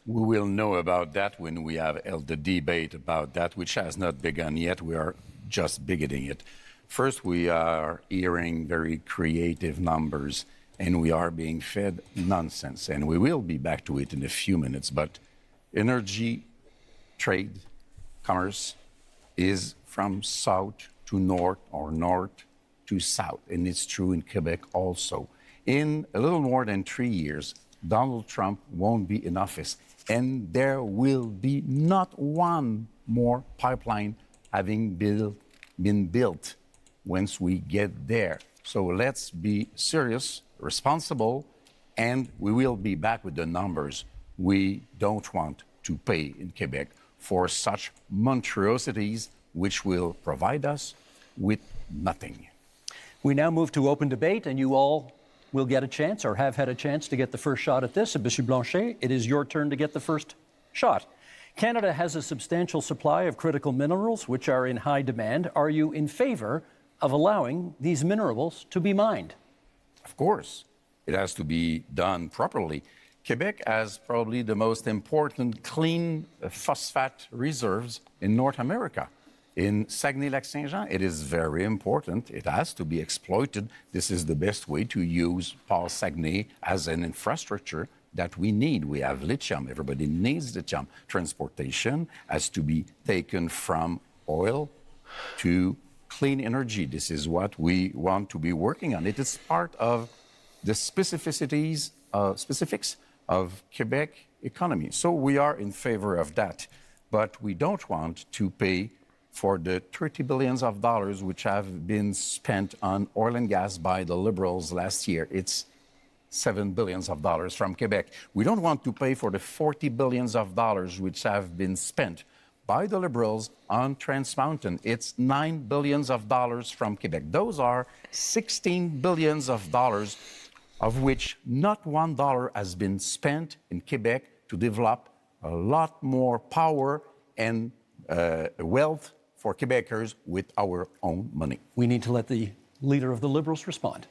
We will know about that when we have held the debate about that, which has not begun yet. We are just beginning it. First, we are hearing very creative numbers, and we are being fed nonsense. And we will be back to it in a few minutes. But energy, trade, commerce is from south to north or north to south. And it's true in Quebec also. In a little more than 3 years, Donald Trump won't be in office. And there will be not one more pipeline having been built once we get there. So let's be serious, responsible, and we will be back with the numbers. We don't want to pay in Quebec for such monstrosities which will provide us with nothing. We now move to open debate, and you all will get a chance or have had a chance to get the first shot at this. Monsieur Blanchet, it is your turn to get the first shot. Canada has a substantial supply of critical minerals which are in high demand. Are you in favor of allowing these minerals to be mined? Of course, it has to be done properly. Quebec has probably the most important clean phosphate reserves in North America. In Saguenay-Lac-Saint-Jean, it is very important. It has to be exploited. This is the best way to use Paul Saguenay as an infrastructure that we need. We have lithium. Everybody needs lithium. Transportation has to be taken from oil to clean energy. This is what we want to be working on. It is part of the specifics of Quebec economy. So we are in favor of that. But we don't want to pay for the $30 billion which have been spent on oil and gas by the Liberals last year. It's $7 billion from Quebec. We don't want to pay for the $40 billion which have been spent by the Liberals on Trans Mountain. It's $9 billion from Quebec. Those are $16 billion of which not $1 has been spent in Quebec to develop a lot more power and wealth for Quebecers with our own money. We need to let the leader of the Liberals respond.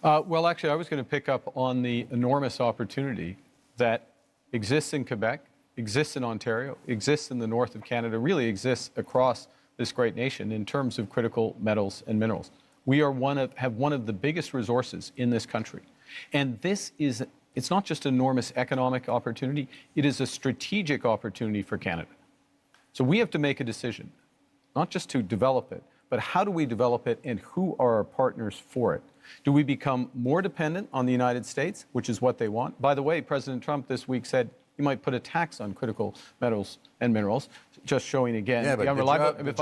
Well, actually, I was going to pick up on the enormous opportunity that exists in Quebec, exists in Ontario, exists in the north of Canada, really exists across this great nation in terms of critical metals and minerals. We are have one of the biggest resources in this country. And it's not just an enormous economic opportunity, it is a strategic opportunity for Canada. So we have to make a decision, not just to develop it, but how do we develop it and who are our partners for it? Do we become more dependent on the United States, which is what they want? By the way, President Trump this week said he might put a tax on critical metals and minerals, just showing again the unreliable. If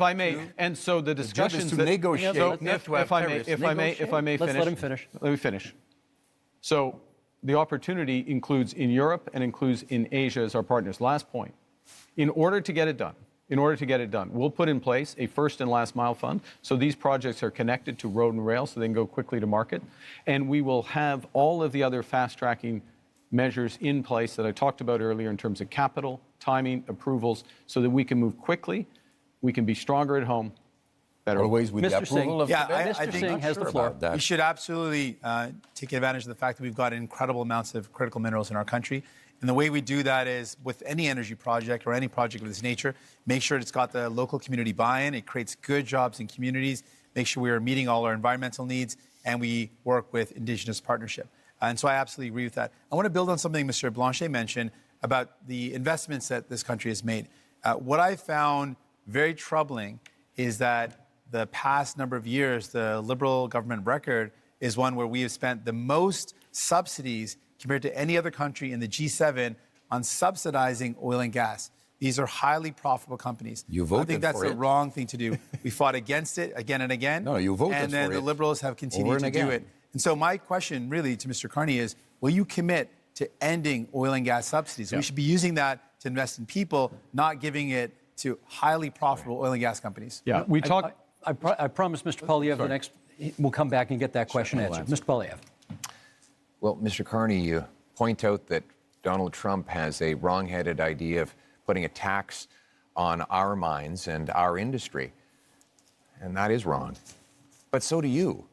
I may, and so the discussions to negotiate. If I may finish. Let's let him finish. Let me finish. So the opportunity includes in Europe and includes in Asia as our partners. Last point. In order to get it done, we'll put in place a first and last mile fund. So these projects are connected to road and rail so they can go quickly to market. And we will have all of the other fast tracking measures in place that I talked about earlier in terms of capital, timing, approvals, so that we can move quickly, we can be stronger at home, better. Always with the approval of Mr. Singh has the floor. We should absolutely take advantage of the fact that we've got incredible amounts of critical minerals in our country. And the way we do that is with any energy project or any project of this nature, make sure it's got the local community buy-in. It creates good jobs in communities, make sure we are meeting all our environmental needs, and we work with Indigenous partnership. And so I absolutely agree with that. I want to build on something Mr. Blanchet mentioned about the investments that this country has made. What I found very troubling is that the past number of years, the Liberal government record is one where we have spent the most subsidies compared to any other country in the G7 on subsidizing oil and gas. These are highly profitable companies. You voted I think that's for the it. wrong thing to do. We fought against it again and again. No, you voted and then for the it. Liberals have continued to do it. And so my question really to Mr. Carney is, will you commit to ending oil and gas subsidies? Yeah. We should be using that to invest in people, not giving it to highly profitable oil and gas companies. Yeah, we talk. I promise Mr. Polyev the next, we'll come back and get that question answered. Mr. Polyev. Well, Mr. Carney, you point out that Donald Trump has a wrong-headed idea of putting a tax on our mines and our industry. And that is wrong. But so do you.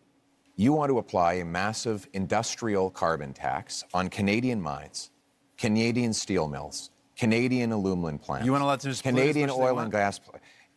You want to apply a massive industrial carbon tax on Canadian mines Canadian steel mills, Canadian aluminum plants. You want to let them just pollute as Canadian much as they oil want? and gas.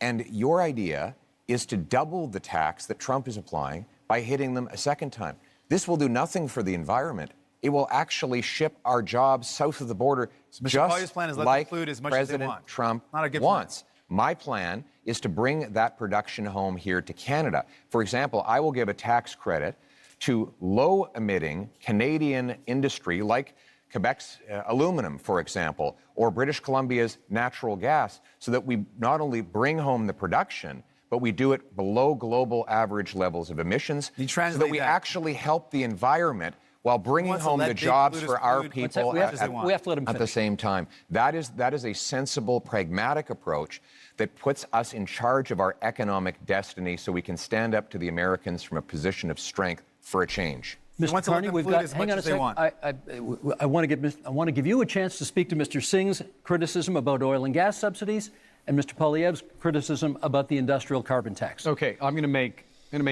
And your idea is to double the tax that Trump is applying by hitting them a second time. This will do nothing for the environment. It will actually ship our jobs south of the border, Mr. just Poilievre's plan is let them like pollute as much as they President want. Trump Not a good wants. My plan is to bring that production home here to Canada. For example, I will give a tax credit to low-emitting Canadian industry like Quebec's aluminum, for example, or British Columbia's natural gas, so that we not only bring home the production, but we do it below global average levels of emissions, so that we actually help the environment while bringing home the jobs for our people We have to let him at the finish. same time. That is a sensible, pragmatic approach that puts us in charge of our economic destiny so we can stand up to the Americans from a position of strength for a change. They Mr. want to let Carney, them we've pollute got. as Hang much on a as they second. want. I want to give you a chance to speak to Mr. Singh's criticism about oil and gas subsidies and Mr. Poilievre's criticism about the industrial carbon tax. Okay, I'm going to make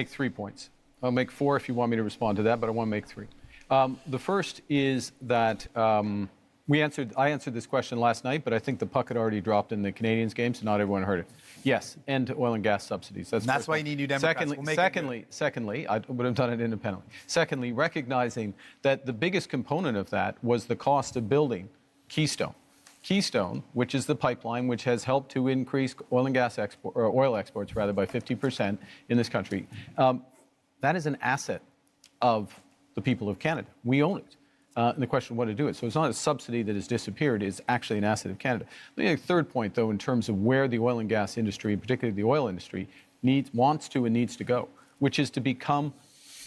3 points. I'll make 4 if you want me to respond to that, but I want to make 3. The first is that I answered this question last night, but I think the puck had already dropped in the Canadians game, so not everyone heard it. Yes, end to oil and gas subsidies. That's why you need New Democrats. Secondly, I would have done it independently. Secondly, recognizing that the biggest component of that was the cost of building Keystone. Keystone, which is the pipeline which has helped to increase oil and gas oil exports rather by 50% in this country, that is an asset of the people of Canada. We own it. And the question of what to do it. So it's not a subsidy that has disappeared, it's actually an asset of Canada. Let me make a third point, though, in terms of where the oil and gas industry, and particularly the oil industry, wants to and needs to go, which is to become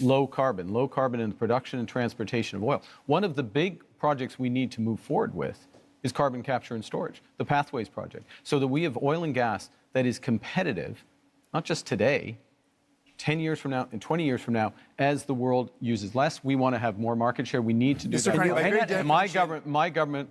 low carbon in the production and transportation of oil. One of the big projects we need to move forward with is carbon capture and storage, the Pathways project, so that we have oil and gas that is competitive, not just today, 10 years from now and 20 years from now, as the world uses less. We want to have more market share. We need to do Mr. Carney, by very that. definition- My government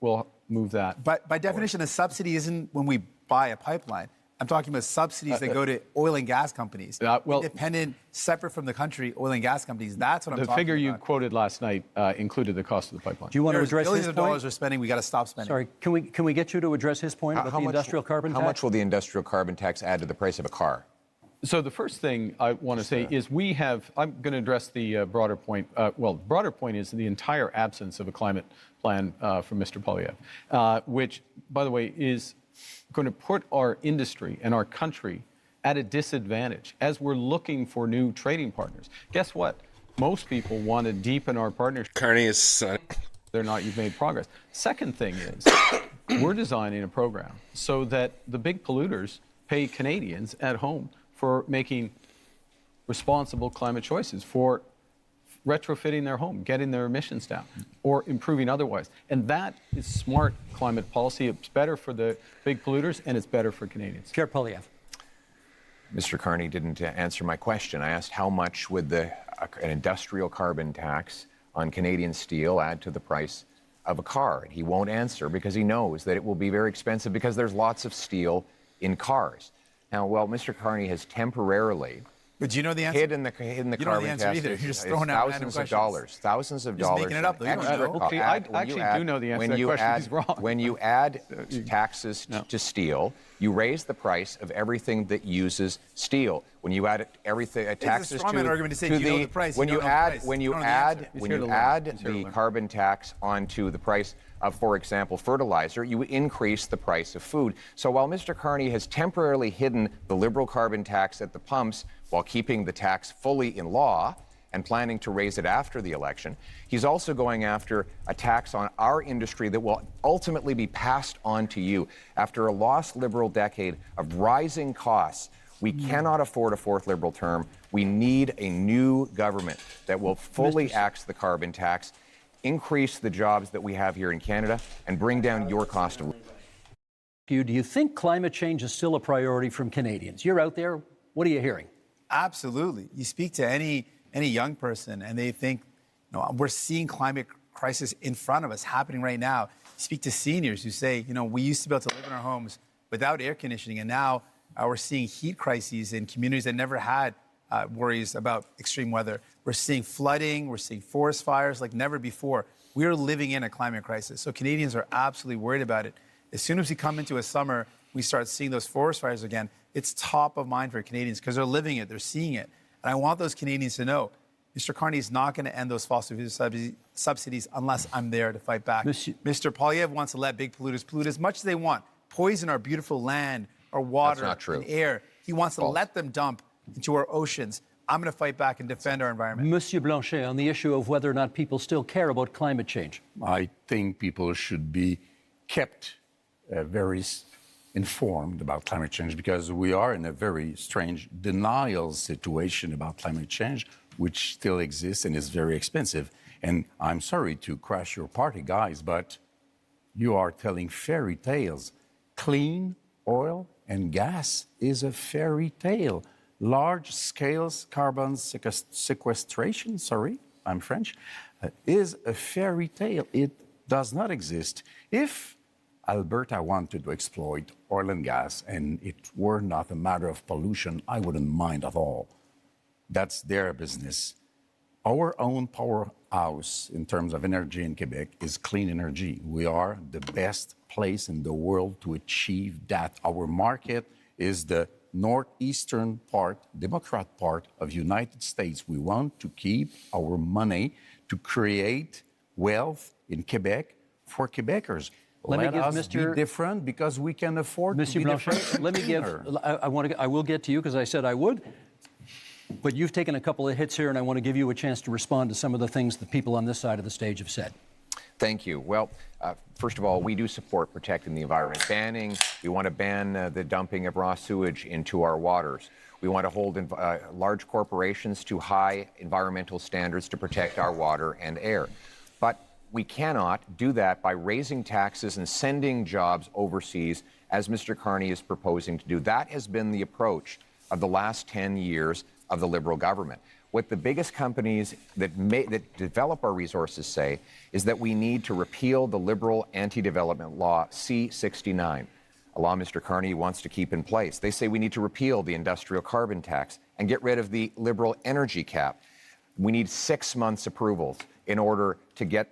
will move that. But by definition, a subsidy isn't when we buy a pipeline. I'm talking about subsidies that go to oil and gas companies. Independent, separate from the country, oil and gas companies. That's what I'm talking about. The figure you quoted last night included the cost of the pipeline. Do you want to There's address billions his of point? dollars we're spending. We got to stop spending. Sorry, can we get you to address his point about the industrial carbon tax? How much will the industrial carbon tax add to the price of a car? So the first thing I want to say is I'm going to address the broader point. The broader point is the entire absence of a climate plan from Mr. Poilievre, which, by the way, is going to put our industry and our country at a disadvantage as we're looking for new trading partners. Guess what? Most people want to deepen our partnership. Carney is... They're not, you've made progress. Second thing is, we're designing a program so that the big polluters pay Canadians at home for making responsible climate choices, for retrofitting their home, getting their emissions down, or improving otherwise. And that is smart climate policy. It's better for the big polluters, and it's better for Canadians. Pierre Poilievre. Mr. Carney didn't answer my question. I asked how much would an industrial carbon tax on Canadian steel add to the price of a car? And he won't answer because he knows that it will be very expensive because there's lots of steel in cars. Now, Mr. Carney has temporarily But do you know the answer? hidden the You don't know the carbon answer tax. either. You're just throwing out random thousands of questions. dollars. Thousands of Just dollars. making it up, though. You don't extra know. Okay, I actually do know the answer to that question. He's wrong. When you add taxes to steel, you raise the price of everything that uses steel. When you add taxes straw man argument to say, do you know the price? when You you don't know the add price. when You you don't know the add answer. when you add the carbon tax onto the price of, for example, fertilizer, you increase the price of food. So while Mr. Carney has temporarily hidden the Liberal carbon tax at the pumps while keeping the tax fully in law and planning to raise it after the election, he's also going after a tax on our industry that will ultimately be passed on to you. After a lost Liberal decade of rising costs, we cannot afford a fourth Liberal term. We need a new government that will fully axe the carbon tax, increase the jobs that we have here in Canada, and bring down your cost of living. Do you think climate change is still a priority from Canadians? You're out there. What are you hearing? Absolutely. You speak to any young person and they think, we're seeing climate crisis in front of us happening right now. You speak to seniors who say, we used to be able to live in our homes without air conditioning, and now we're seeing heat crises in communities that never had worries about extreme weather. We're seeing flooding, we're seeing forest fires like never before. We are living in a climate crisis. So Canadians are absolutely worried about it. As soon as we come into a summer, we start seeing those forest fires again. It's top of mind for Canadians because they're living it, they're seeing it. And I want those Canadians to know, Mr. Carney is not going to end those fossil fuel subsidies unless I'm there to fight back. Mr. Poilievre wants to let big polluters pollute as much as they want, poison our beautiful land, our water, and air. He wants to let them dump into our oceans. I'm going to fight back and defend our environment. Monsieur Blanchet, on the issue of whether or not people still care about climate change. I think people should be kept very informed about climate change because we are in a very strange denial situation about climate change, which still exists and is very expensive. And I'm sorry to crash your party, guys, but you are telling fairy tales. Clean oil and gas is a fairy tale. Large-scale carbon sequestration, sorry, I'm French, is a fairy tale. It does not exist. If Alberta wanted to exploit oil and gas and it were not a matter of pollution, I wouldn't mind at all. That's their business. Our own powerhouse in terms of energy in Quebec is clean energy. We are the best place in the world to achieve that. Our market is the northeastern part, Democrat part of United States. We want to keep our money to create wealth in Quebec for Quebecers. Let us be different because we can afford to be different. Let me give. I will get to you because I said I would. But you've taken a couple of hits here, and I want to give you a chance to respond to some of the things the people on this side of the stage have said. Thank you. Well, first of all, we do support protecting the environment. We want to ban the dumping of raw sewage into our waters. We want to hold large corporations to high environmental standards to protect our water and air. But we cannot do that by raising taxes and sending jobs overseas, as Mr. Carney is proposing to do. That has been the approach of the last 10 years of the Liberal government. What the biggest companies that develop our resources say is that we need to repeal the Liberal anti-development law C-69, a law Mr. Carney wants to keep in place. They say we need to repeal the industrial carbon tax and get rid of the Liberal energy cap. We need 6 months approvals in order to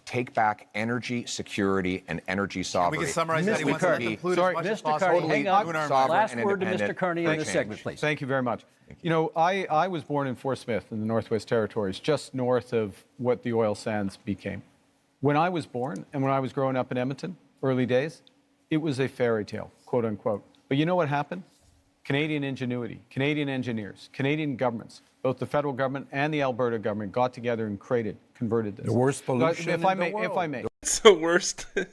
take back energy security and energy sovereignty. We can summarize that. He wants to let them pollute as much as possible. Hang on. Last word to Mr. Carney in this segment, please. Thank you very much. You know, I was born in Fort Smith in the Northwest Territories, just north of what the oil sands became. When I was born and when I was growing up in Edmonton, early days, it was a fairy tale, quote unquote. But you know what happened? Canadian ingenuity, Canadian engineers, Canadian governments, both the federal government and the Alberta government got together and converted this. The worst pollution in the world. If I may. It's the worst. Let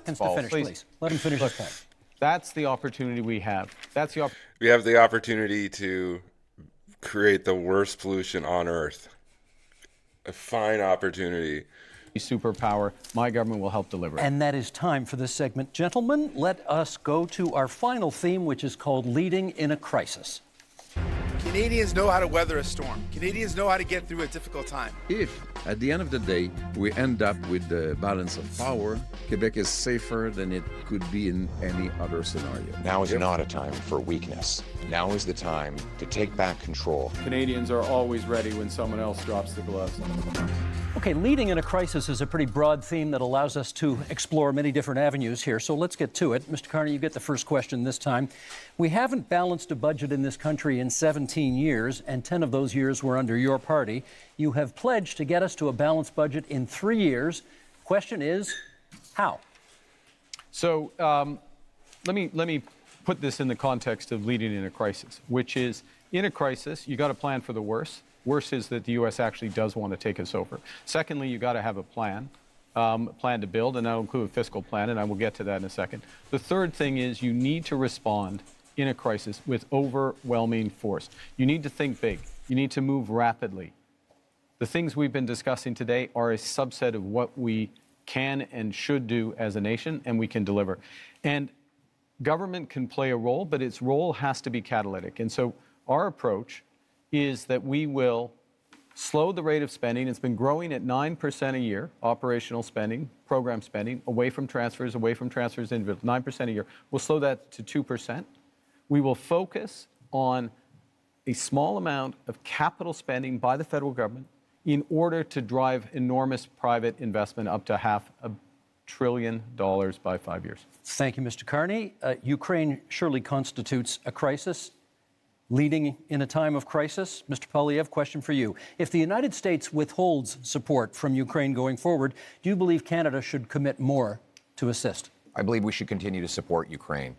him finish, please. Let him finish his point. That's the opportunity we have. We have the opportunity to create the worst pollution on Earth. A fine opportunity. Superpower. My government will help deliver it. And that is time for this segment. Gentlemen, let us go to our final theme, which is called Leading in a Crisis. Canadians know how to weather a storm. Canadians know how to get through a difficult time. If, at the end of the day, we end up with the balance of power, Quebec is safer than it could be in any other scenario. Now is not a time for weakness. Now is the time to take back control. Canadians are always ready when someone else drops the gloves. Okay, leading in a crisis is a pretty broad theme that allows us to explore many different avenues here. So let's get to it. Mr. Carney, you get the first question this time. We haven't balanced a budget in this country in 17 years, and 10 of those years were under your party. You have pledged to get us to a balanced budget in 3 years. Question is, how? So let me put this in the context of leading in a crisis, which is, in a crisis, you got to plan for the worst. Worst is that the U.S. actually does want to take us over. Secondly, you got to have a plan to build, and that'll include a fiscal plan, and I will get to that in a second. The third thing is you need to respond in a crisis with overwhelming force. You need to think big. You need to move rapidly. The things we've been discussing today are a subset of what we can and should do as a nation, and we can deliver. And government can play a role, but its role has to be catalytic. And so our approach is that we will slow the rate of spending. It's been growing at 9% a year, operational spending, program spending, away from transfers individual, 9% a year. We'll slow that to 2%. We will focus on a small amount of capital spending by the federal government in order to drive enormous private investment up to $500 billion by 5 years. Thank you, Mr. Carney. Ukraine surely constitutes a crisis. Leading in a time of crisis, Mr. Poilievre, question for you. If the United States withholds support from Ukraine going forward, do you believe Canada should commit more to assist? I believe we should continue to support Ukraine.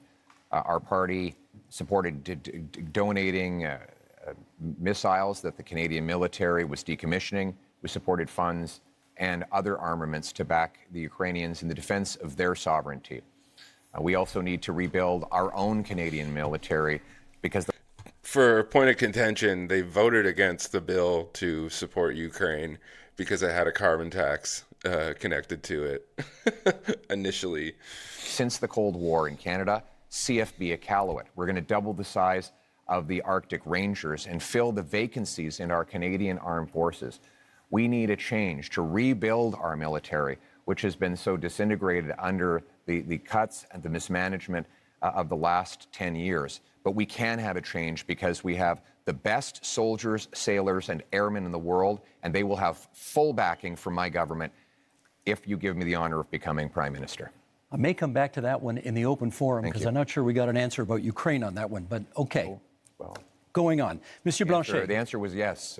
Our party supported donating missiles that the Canadian military was decommissioning. We supported funds and other armaments to back the Ukrainians in the defense of their sovereignty. We also need to rebuild our own Canadian military because For a point of contention, they voted against the bill to support Ukraine because it had a carbon tax connected to it initially. Since the Cold War in Canada, CFB Iqaluit. We're going to double the size of the Arctic Rangers and fill the vacancies in our Canadian armed forces. We need a change to rebuild our military, which has been so disintegrated under the cuts and the mismanagement of the last 10 years. But we can have a change because we have the best soldiers, sailors, and airmen in the world, and they will have full backing from my government if you give me the honor of becoming Prime Minister. I may come back to that one in the open forum because I'm not sure we got an answer about Ukraine on that one, but okay. Well, going on. Monsieur Blanchet. The answer was yes.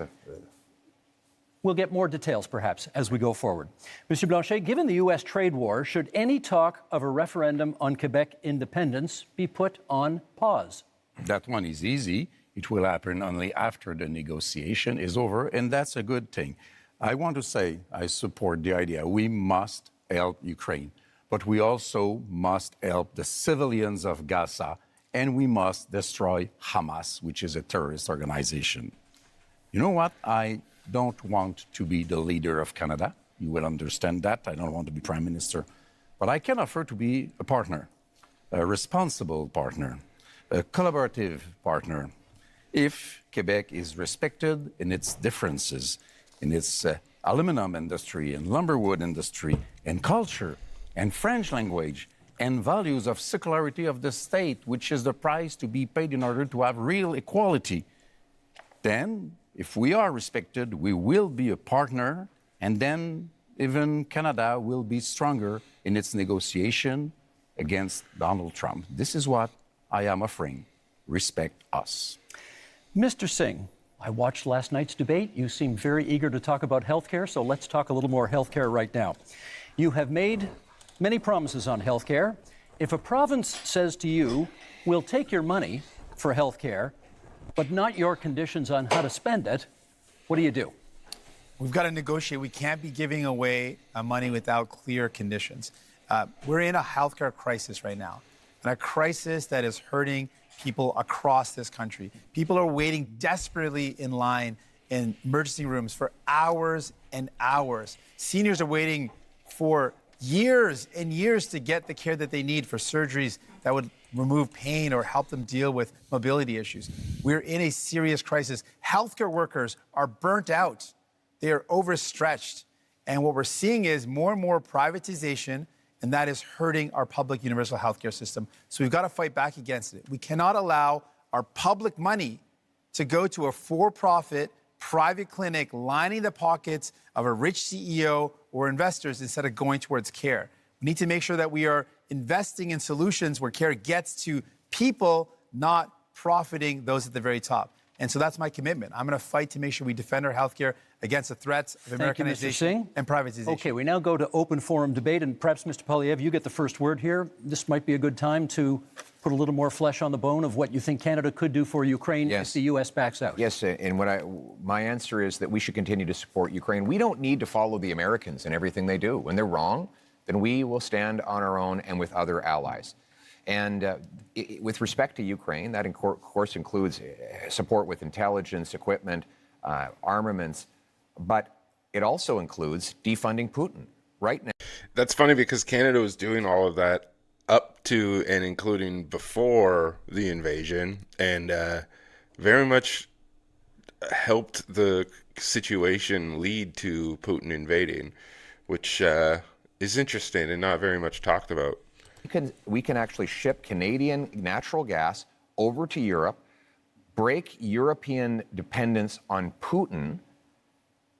We'll get more details, perhaps, as we go forward. Monsieur Blanchet, given the U.S. trade war, should any talk of a referendum on Quebec independence be put on pause? That one is easy. It will happen only after the negotiation is over, and that's a good thing. I want to say I support the idea. We must help Ukraine, but we also must help the civilians of Gaza, and we must destroy Hamas, which is a terrorist organization. You know what? I don't want to be the leader of Canada. You will understand that. I don't want to be Prime Minister. But I can offer to be a partner, a responsible partner, a collaborative partner. If Quebec is respected in its differences, in its aluminum industry and lumberwood industry and culture and French language and values of secularity of the state, which is the price to be paid in order to have real equality, then if we are respected, we will be a partner, and then even Canada will be stronger in its negotiation against Donald Trump. This is what I am offering. Respect us. Mr. Singh, I watched last night's debate. You seem very eager to talk about healthcare, so let's talk a little more healthcare right now. You have made many promises on healthcare. If a province says to you, we'll take your money for healthcare, but not your conditions on how to spend it, what do? We've got to negotiate. We can't be giving away money without clear conditions. We're in a healthcare crisis right now, and a crisis that is hurting people across this country. People are waiting desperately in line in emergency rooms for hours and hours. Seniors are waiting for years and years to get the care that they need for surgeries that would remove pain or help them deal with mobility issues. We're in a serious crisis. Healthcare workers are burnt out. They are overstretched. And what we're seeing is more and more privatization, and that is hurting our public universal healthcare system. So we've got to fight back against it. We cannot allow our public money to go to a for-profit private clinic lining the pockets of a rich CEO or investors instead of going towards care. We need to make sure that we are investing in solutions where care gets to people, not profiting those at the very top. And so that's my commitment. I'm going to fight to make sure we defend our healthcare against the threats of Americanization and privatization. Okay, we now go to open forum debate, and perhaps, Mr. Poilievre, you get the first word here. This might be a good time to put a little more flesh on the bone of what you think Canada could do for Ukraine if the U.S. backs out. Yes, and my answer is that we should continue to support Ukraine. We don't need to follow the Americans in everything they do. When they're wrong, then we will stand on our own and with other allies. And with respect to Ukraine, that of course includes support with intelligence, equipment, armaments, but it also includes defunding Putin right now. That's funny because Canada was doing all of that up to and including before the invasion, and very much helped the situation lead to Putin invading, which is interesting and not very much talked about. We can actually ship Canadian natural gas over to Europe, break European dependence on Putin,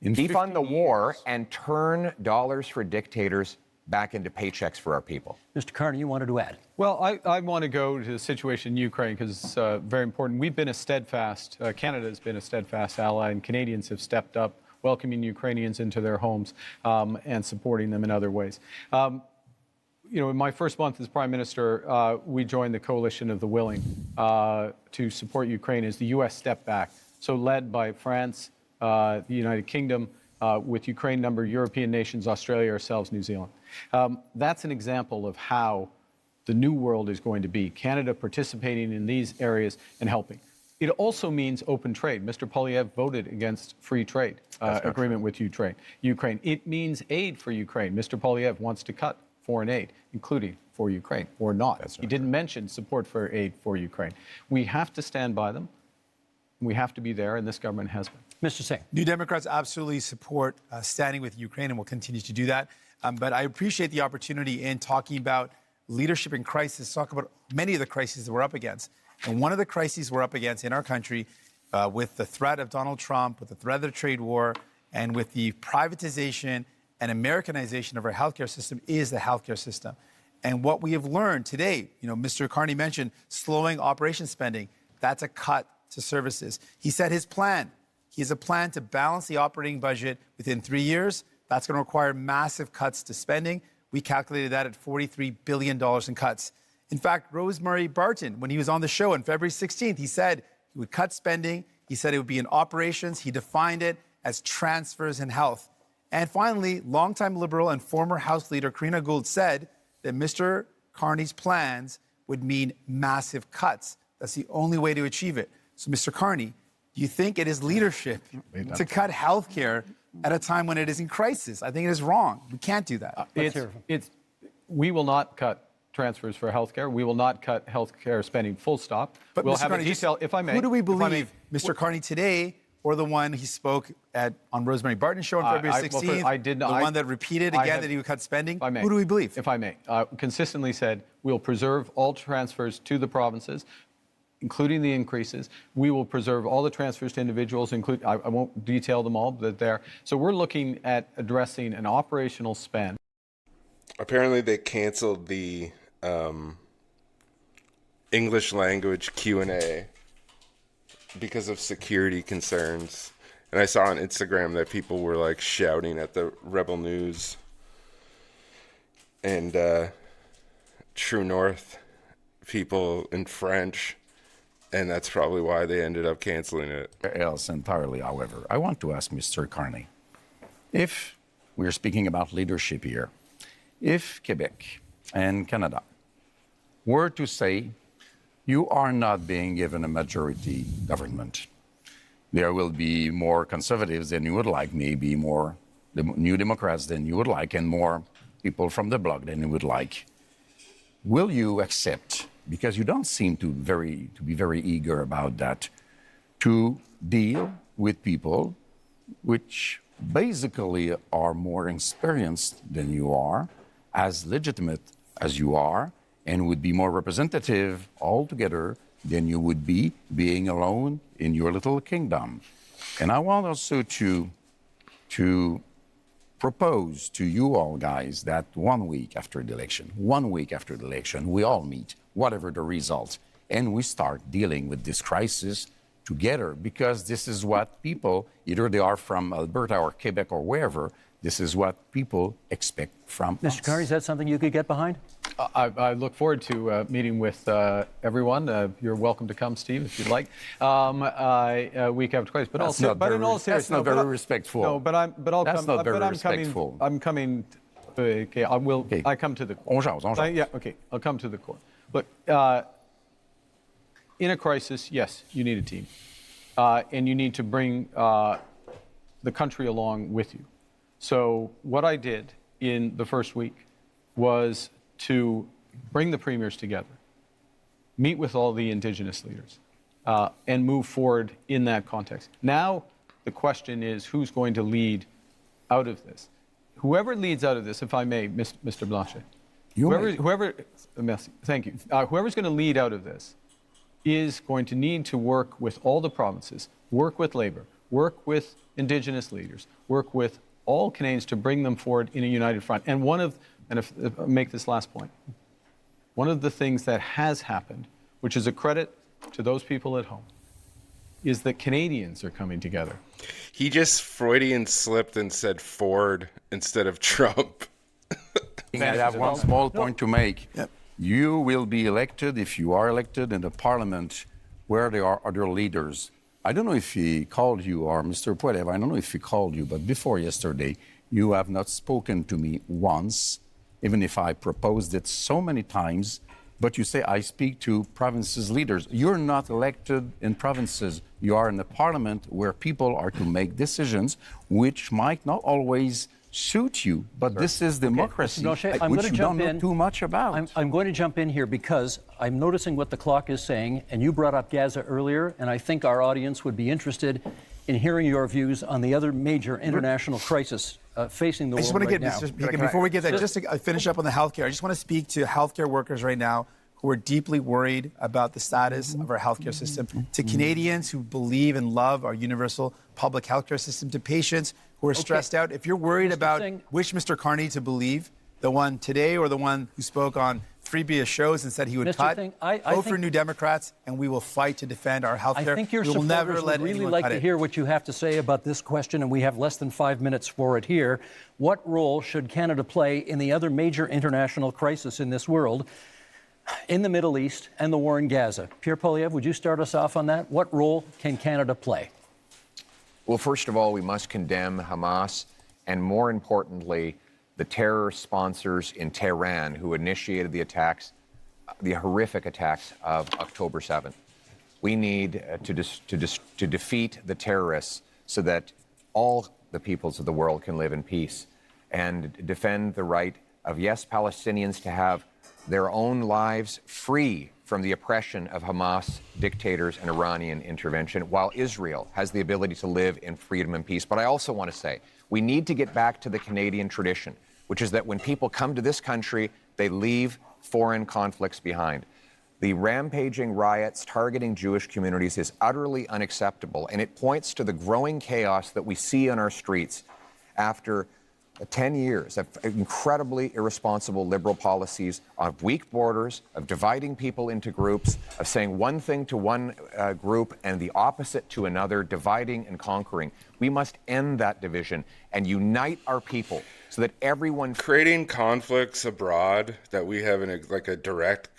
defund the 50 war years. and turn dollars for dictators back into paychecks for our people. Mr. Carney, you wanted to add. Well, I want to go to the situation in Ukraine because it's very important. We've been a steadfast, Canada has been a steadfast ally, and Canadians have stepped up, welcoming Ukrainians into their homes and supporting them in other ways. In my first month as Prime Minister, we joined the coalition of the willing to support Ukraine as the U.S. stepped back. So led by France, the United Kingdom, with Ukraine, number European nations, Australia, ourselves, New Zealand. That's an example of how the new world is going to be. Canada participating in these areas and helping. It also means open trade. Mr. Poilievre voted against free trade agreement with Ukraine. It means aid for Ukraine. Mr. Poilievre wants to cut foreign aid, including for Ukraine, or not. He didn't mention support for aid for Ukraine. We have to stand by them. We have to be there, and this government has been. Mr. Singh. New Democrats absolutely support standing with Ukraine and will continue to do that. But I appreciate the opportunity in talking about leadership in crisis, talk about many of the crises that we're up against. And one of the crises we're up against in our country with the threat of Donald Trump, with the threat of the trade war, and with the privatization and Americanization of our healthcare system is the healthcare system. And what we have learned today, Mr. Carney mentioned slowing operation spending. That's a cut to services. He said his plan. He has a plan to balance the operating budget within 3 years. That's going to require massive cuts to spending. We calculated that at $43 billion in cuts. In fact, Rosemary Barton, when he was on the show on February 16th, he said he would cut spending. He said it would be in operations. He defined it as transfers in health. And finally, longtime Liberal and former House Leader Karina Gould said that Mr. Carney's plans would mean massive cuts. That's the only way to achieve it. So, Mr. Carney, do you think it is leadership to cut health care at a time when it is in crisis? I think it is wrong. We can't do that. We will not cut transfers for health care. We will not cut health care spending, full stop. But we'll Mr. have Carney, a detail, if I may. Who do we believe, Mr. Carney today, or the one he spoke on Rosemary Barton's show on February 16th? I did not. The one that repeated again that he would cut spending? If I may. Who do we believe? If I may. Consistently said, we'll preserve all transfers to the provinces, including the increases. We will preserve all the transfers to individuals, I won't detail them all, but they're. So we're looking at addressing an operational spend. Apparently they canceled the English language Q&A because of security concerns. And I saw on Instagram that people were like shouting at the Rebel News and True North people in French. And that's probably why they ended up canceling it. Else entirely, however. I want to ask Mr. Carney, if we're speaking about leadership here, if Quebec and Canada were to say, you are not being given a majority government, there will be more conservatives than you would like, maybe more New Democrats than you would like, and more people from the bloc than you would like. Will you accept, because you don't seem to be very eager about that, to deal with people which basically are more experienced than you are, as legitimate as you are, and would be more representative altogether than you would be being alone in your little kingdom? And I want also to propose to you all guys that 1 week after the election, we all meet, whatever the result, and we start dealing with this crisis together, because this is what people, either they are from Alberta or Quebec or wherever, this is what people expect from us. Mr. Carney, is that something you could get behind? I look forward to meeting with everyone. You're welcome to come, Steve, if you'd like. Week after crisis, but also, but in all seriousness, that's not very respectful. No, but I'll that's come. not very but I'm respectful. coming. Okay, I will. Okay. I come to the. On jase. Yeah. Okay. I'll come to the core. Look, in a crisis, yes, you need a team, and you need to bring the country along with you. So what I did in the first week was to bring the premiers together, meet with all the Indigenous leaders, and move forward in that context. Now, the question is, who's going to lead out of this? Whoever leads out of this, if I may, Mr. Blanchet, thank you. Whoever's going to lead out of this is going to need to work with all the provinces, work with labor, work with Indigenous leaders, work with all Canadians to bring them forward in a united front. And if I'll make this last point, one of the things that has happened, which is a credit to those people at home, is that Canadians are coming together. He just Freudian slipped and said Ford instead of Trump. I have one small point to make. Yep. You will be elected, if you are elected, in the parliament where there are other leaders. I don't know if he called you, or Mr. Poilievre, I don't know if he called you, but before yesterday, you have not spoken to me once, even if I proposed it so many times. But you say, I speak to provinces' leaders. You're not elected in provinces. You are in the parliament where people are to make decisions which might not always suit you. But this is democracy, Mr. Blanchet, I'm which going you to don't jump know in. too much about. I'm going to jump in here because I'm noticing what the clock is saying, and you brought up Gaza earlier, and I think our audience would be interested in hearing your views on the other major international crisis facing the I just world want to right get, now. before we get that, just to finish up on the healthcare, I just want to speak to healthcare workers right now who are deeply worried about the status of our healthcare system, to Canadians who believe and love our universal public healthcare system, to patients who are stressed out. If you're worried about which Mr. Carney to believe, the one today or the one who spoke on previous shows and said he would Mr. cut, Thing, I vote for think- New Democrats, and we will fight to defend our health I care. think your we will supporters never would let really anyone like cut to it. hear what you have to say about this question, and we have less than 5 minutes for it here. What role should Canada play in the other major international crisis in this world, in the Middle East and the war in Gaza? Pierre Poilievre, would you start us off on that? What role can Canada play? Well, first of all, we must condemn Hamas and, more importantly, the terror sponsors in Tehran who initiated the attacks, the horrific attacks of October 7th. We need to defeat the terrorists so that all the peoples of the world can live in peace and defend the right of, yes, Palestinians to have their own lives free from the oppression of Hamas dictators and Iranian intervention, while Israel has the ability to live in freedom and peace. But I also want to say, we need to get back to the Canadian tradition, which is that when people come to this country, they leave foreign conflicts behind. The rampaging riots targeting Jewish communities is utterly unacceptable, and it points to the growing chaos that we see on our streets after 10 years of incredibly irresponsible liberal policies, of weak borders, of dividing people into groups, of saying one thing to one group and the opposite to another, dividing and conquering. We must end that division and unite our people so that everyone... Creating conflicts abroad that we have a direct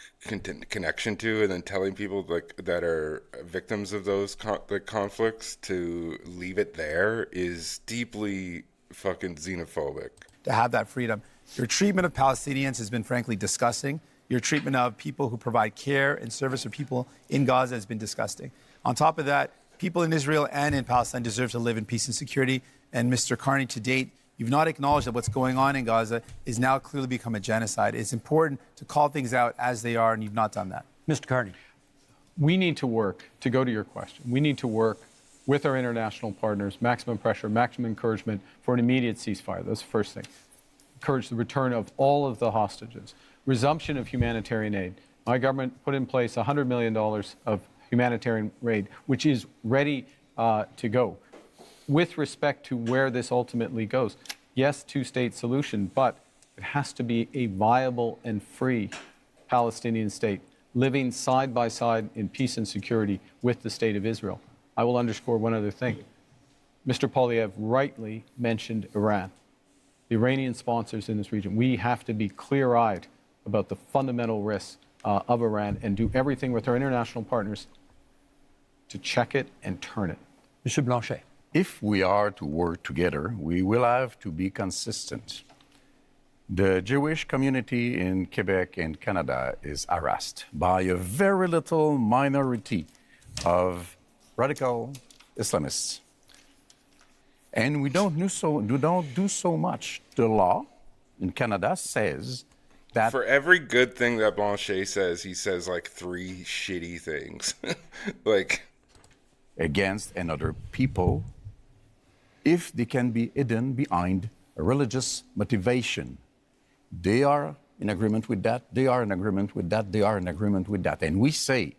connection to, and then telling people that are victims of those conflicts to leave it there is deeply fucking xenophobic. To have that freedom. Your treatment of Palestinians has been frankly disgusting. Your treatment of people who provide care and service for people in Gaza has been disgusting. On top of that, people in Israel and in Palestine deserve to live in peace and security. And Mr. Carney, to date, you've not acknowledged that what's going on in Gaza is now clearly become a genocide. It's important to call things out as they are, and you've not done that. Mr. Carney. We need to work, to go to your question, we need to work with our international partners, maximum pressure, maximum encouragement for an immediate ceasefire. That's the first thing. Encourage the return of all of the hostages. Resumption of humanitarian aid. My government put in place $100 million of humanitarian aid, which is ready to go. With respect to where this ultimately goes, yes, two-state solution, but it has to be a viable and free Palestinian state, living side by side in peace and security with the state of Israel. I will underscore one other thing. Mr. Poilievre rightly mentioned Iran, the Iranian sponsors in this region. We have to be clear-eyed about the fundamental risks of Iran and do everything with our international partners to check it and turn it. Mr. Blanchet. If we are to work together, we will have to be consistent. The Jewish community in Quebec and Canada is harassed by a very little minority of radical Islamists. And we don't do so much. The law in Canada says that... For every good thing that Blanchet says, he says like 3 shitty things. Against another people, if they can be hidden behind a religious motivation. They are in agreement with that, they are in agreement with that, they are in agreement with that. And we say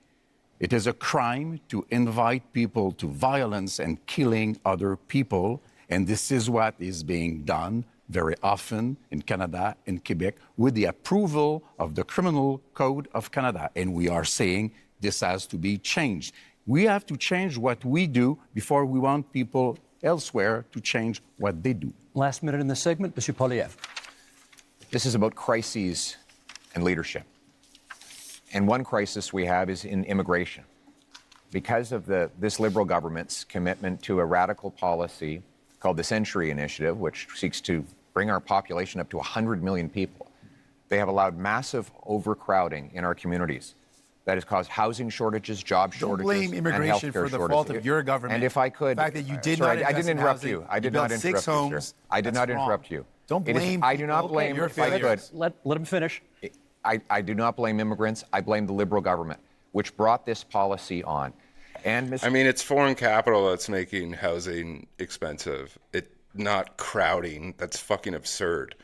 It is a crime to invite people to violence and killing other people. And this is what is being done very often in Canada and Quebec with the approval of the Criminal Code of Canada. And we are saying this has to be changed. We have to change what we do before we want people elsewhere to change what they do. Last minute in the segment, Mr. Poilievre. This is about crises and leadership. And one crisis we have is in immigration. Because of this Liberal government's commitment to a radical policy called the Century Initiative, which seeks to bring our population up to 100 million people, they have allowed massive overcrowding in our communities. That has caused housing shortages, job shortages, Don't blame immigration and for healthcare the shortages. fault of your government. And if I could, the fact that you did sorry, not I didn't invest in interrupt housing, you. I did not built interrupt 6 you, homes. sir. I did not That's interrupt wrong. you. Don't It is- blame I do not people. blame. You're If I could, failures. Let him finish. I do not blame immigrants. I blame the Liberal government, which brought this policy on. And Mr. I mean, it's foreign capital that's making housing expensive. Not crowding. That's fucking absurd.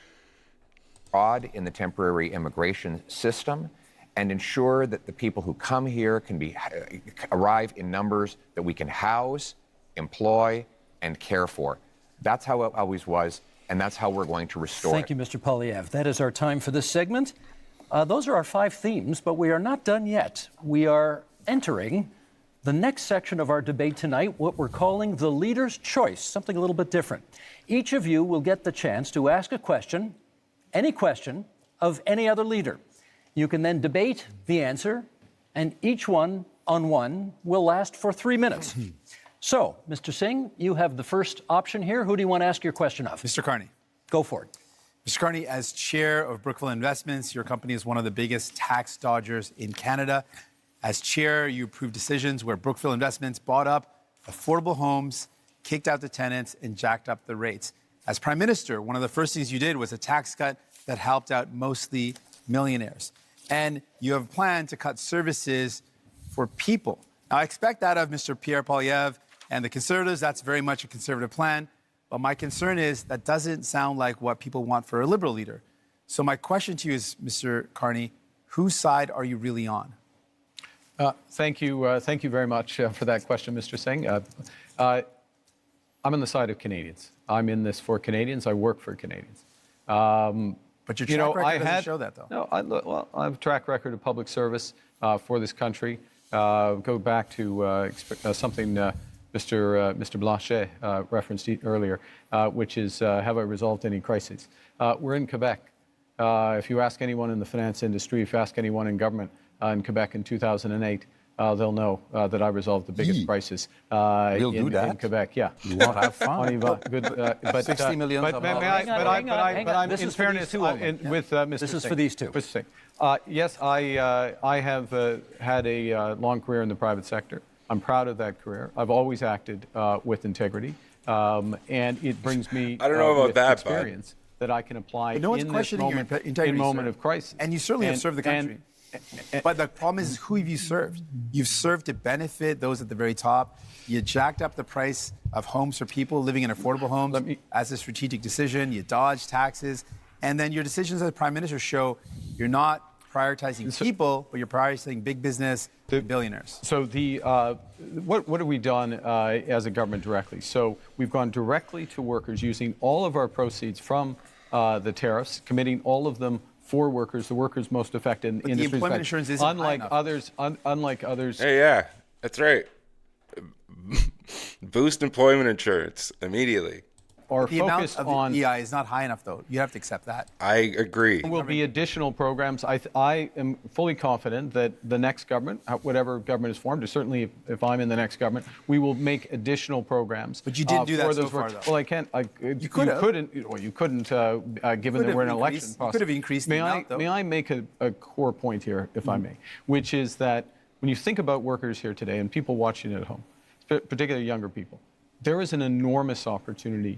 Fraud in the temporary immigration system and ensure that the people who come here can arrive in numbers that we can house, employ, and care for. That's how it always was, and that's how we're going to restore Thank it. you, Mr. Poilievre. That is our time for this segment. Those are our 5 themes, but we are not done yet. We are entering the next section of our debate tonight, what we're calling the leader's choice, something a little bit different. Each of you will get the chance to ask a question, any question, of any other leader. You can then debate the answer, and each one on one will last for 3 minutes. So, Mr. Singh, you have the first option here. Who do you want to ask your question of? Mr. Carney. Go for it. Mr. Carney, as chair of Brookfield Investments, your company is one of the biggest tax dodgers in Canada. As chair, you approved decisions where Brookfield Investments bought up affordable homes, kicked out the tenants, and jacked up the rates. As Prime Minister, one of the first things you did was a tax cut that helped out mostly millionaires. And you have a plan to cut services for people. Now, I expect that of Mr. Pierre Poilievre and the Conservatives. That's very much a Conservative plan. But my concern is that doesn't sound like what people want for a Liberal leader. So my question to you is, Mr. Carney, whose side are you really on? Thank you very much for that question, Mr. Singh. I'm on the side of Canadians. I'm in this for Canadians. I work for Canadians. But your track record doesn't show that, though. No, I have a track record of public service for this country. Go back to something Mr. Blanchet referenced earlier, which is have I resolved any crises? We're in Quebec. If you ask anyone in the finance industry, if you ask anyone in government in Quebec in 2008, they'll know that I resolved the biggest crisis in Quebec. Yeah. You won't have fun. On y va. Good, but 60 million But of may dollars. I, This in is for these fairness, two only. with Mr. This is Singh. for these two. Mr. Singh. Yes, I have had a long career in the private sector. I'm proud of that career. I've always acted with integrity, and it brings me I don't know about with that, bud. experience that I can apply But no one's in this questioning your moment, integrity, in moment sir. of crisis. And you certainly have served the country. But the problem is, who have you served? You've served to benefit those at the very top. You jacked up the price of homes for people living in affordable homes as a strategic decision. You dodged taxes. And then your decisions as Prime Minister show you're not prioritizing people, but you're prioritizing big business, billionaires. So what have we done as a government directly? So we've gone directly to workers using all of our proceeds from the tariffs, committing all of them for workers, the workers most affected in But the industries. employment insurance isn't high unlike enough. others. Unlike others. Hey, yeah, that's right. Boost employment insurance immediately. Are The amount focused of on. the EI is not high enough, though. You have to accept that. I agree. There will be additional programs. I am fully confident that the next government, whatever government is formed, or certainly if I'm in the next government, we will make additional programs. But you didn't do that for so those far, workers. though. Well, I can't. You could have. You couldn't, given that we're in an election process. You could have increased the amount, though. May I make a core point here, if I may, which is that when you think about workers here today and people watching at home, particularly younger people, there is an enormous opportunity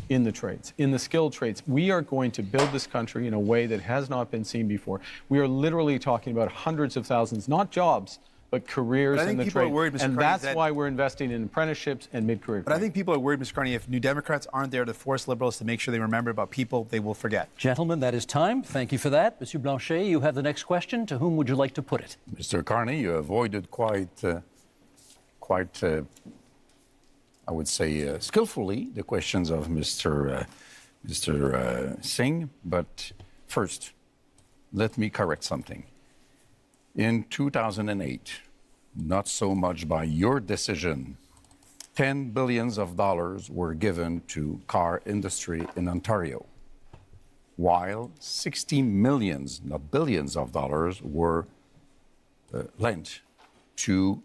in the trades, in the skilled trades. We are going to build this country in a way that has not been seen before. We are literally talking about hundreds of thousands, not jobs, but careers But I think in the people are trade. worried, Mr. And Carney, that's that- why we're investing in apprenticeships and mid-career But I training. think people are worried, Mr. Carney, if New Democrats aren't there to force Liberals to make sure they remember about people they will forget. Gentlemen, that is time. Thank you for that. Monsieur Blanchet, you have the next question. To whom would you like to put it? Mr. Carney, you avoided quite, I would say, skillfully the questions of Mr. Singh. But first, let me correct something. In 2008, not so much by your decision, $10 billion were given to car industry in Ontario, while 60 millions, not billions of dollars, were lent to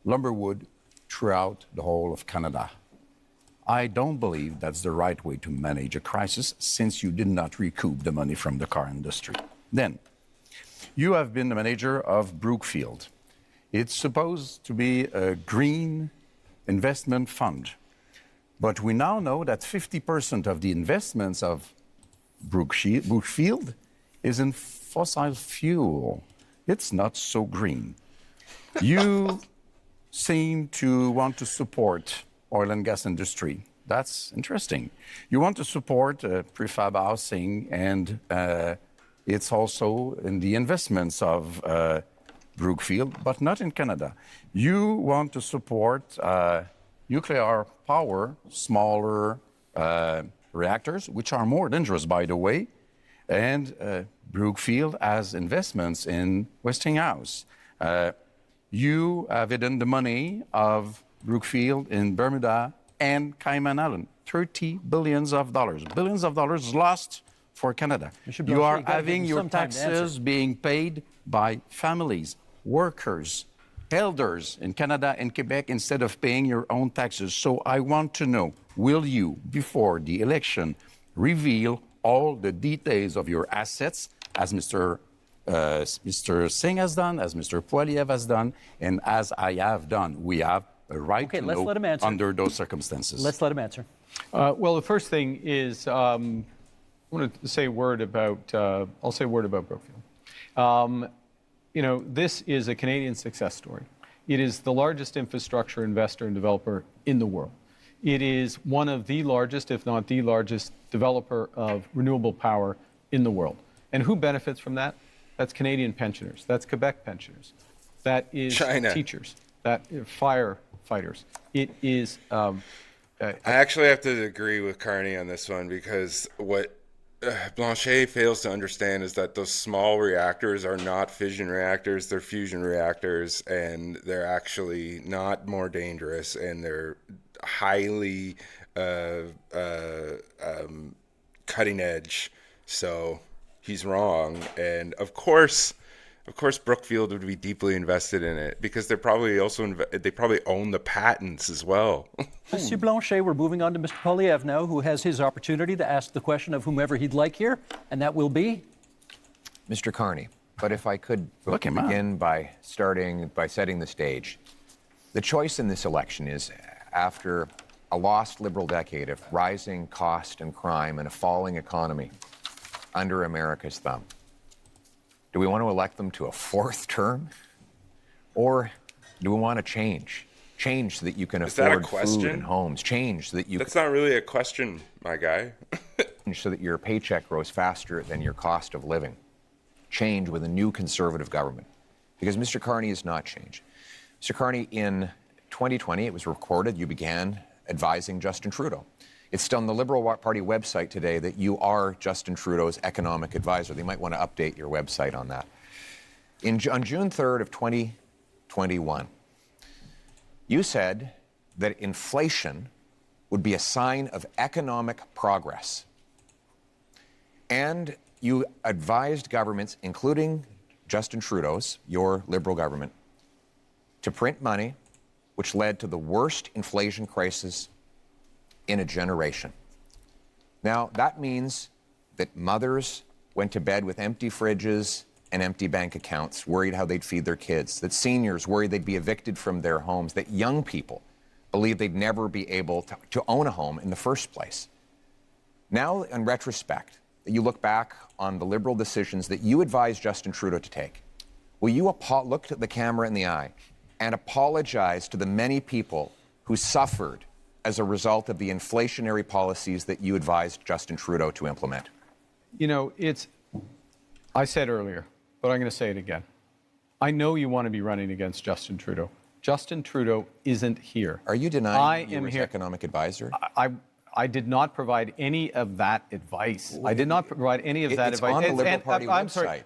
lumberwood throughout the whole of Canada. I don't believe that's the right way to manage a crisis, since you did not recoup the money from the car industry. Then, you have been the manager of Brookfield. It's supposed to be a green investment fund, but we now know that 50% of the investments of Brookfield is in fossil fuel. It's not so green. You seem to want to support oil and gas industry. That's interesting. You want to support prefab housing, and it's also in the investments of Brookfield, but not in Canada. You want to support nuclear power, smaller reactors, which are more dangerous, by the way, and Brookfield has investments in Westinghouse. You have hidden the money of Brookfield in Bermuda and Cayman Island, $30 billion. Billions of dollars lost for Canada. Mr. You Blanchet, are you gotta having give me your some time to answer. taxes being paid by families, workers, elders in Canada and Quebec instead of paying your own taxes. So I want to know, will you, before the election, reveal all the details of your assets, as Mr. Singh has done, as Mr. Poiliev has done, and as I have done? We have a right to let's know let him answer. under those circumstances. Let's let him answer. Well, the first thing is I want to say a word about. I'll say a word about Brookfield. You know, this is a Canadian success story. It is the largest infrastructure investor and developer in the world. It is one of the largest, if not the largest, developer of renewable power in the world. And who benefits from that? That's Canadian pensioners. That's Quebec pensioners. That is China. Teachers. That firefighters. It is. I actually have to agree with Carney on this one, because what Blanchet fails to understand is that those small reactors are not fission reactors, they're fusion reactors, and they're actually not more dangerous, and they're highly cutting edge. So he's wrong. And of course Brookfield would be deeply invested in it, because they're probably also they probably own the patents as well. Monsieur Blanchet, we're moving on to Mr. Poiliev now, who has his opportunity to ask the question of whomever he'd like here, and that will be? Mr. Carney, but if I could Look him up. begin by setting the stage. The choice in this election is, after a lost Liberal decade of rising cost and crime and a falling economy under America's thumb, do we want to elect them to a fourth term? Or do we want to change? Change so that you can Is that a afford food question? and homes. Change so that you That's not really a question, my guy. change so that your paycheck grows faster than your cost of living. Change with a new conservative government. Because Mr. Carney is not change. Mr. Carney, in 2020, it was recorded, you began advising Justin Trudeau. It's still on the Liberal Party website today that you are Justin Trudeau's economic advisor. They might want to update your website on that. On June 3rd of 2021, you said that inflation would be a sign of economic progress. And you advised governments, including Justin Trudeau's, your Liberal government, to print money, which led to the worst inflation crisis in a generation. Now, that means that mothers went to bed with empty fridges and empty bank accounts, worried how they'd feed their kids, that seniors worried they'd be evicted from their homes, that young people believed they'd never be able to own a home in the first place. Now, in retrospect, you look back on the Liberal decisions that you advised Justin Trudeau to take, will you look at the camera in the eye and apologize to the many people who suffered as a result of the inflationary policies that you advised Justin Trudeau to implement? You know, I said earlier, but I'm going to say it again. I know you want to be running against Justin Trudeau. Justin Trudeau isn't here. Are you denying you were his economic advisor? I did not provide any of that advice. I did not provide any of that advice. It's on the Liberal Party website. I'm sorry.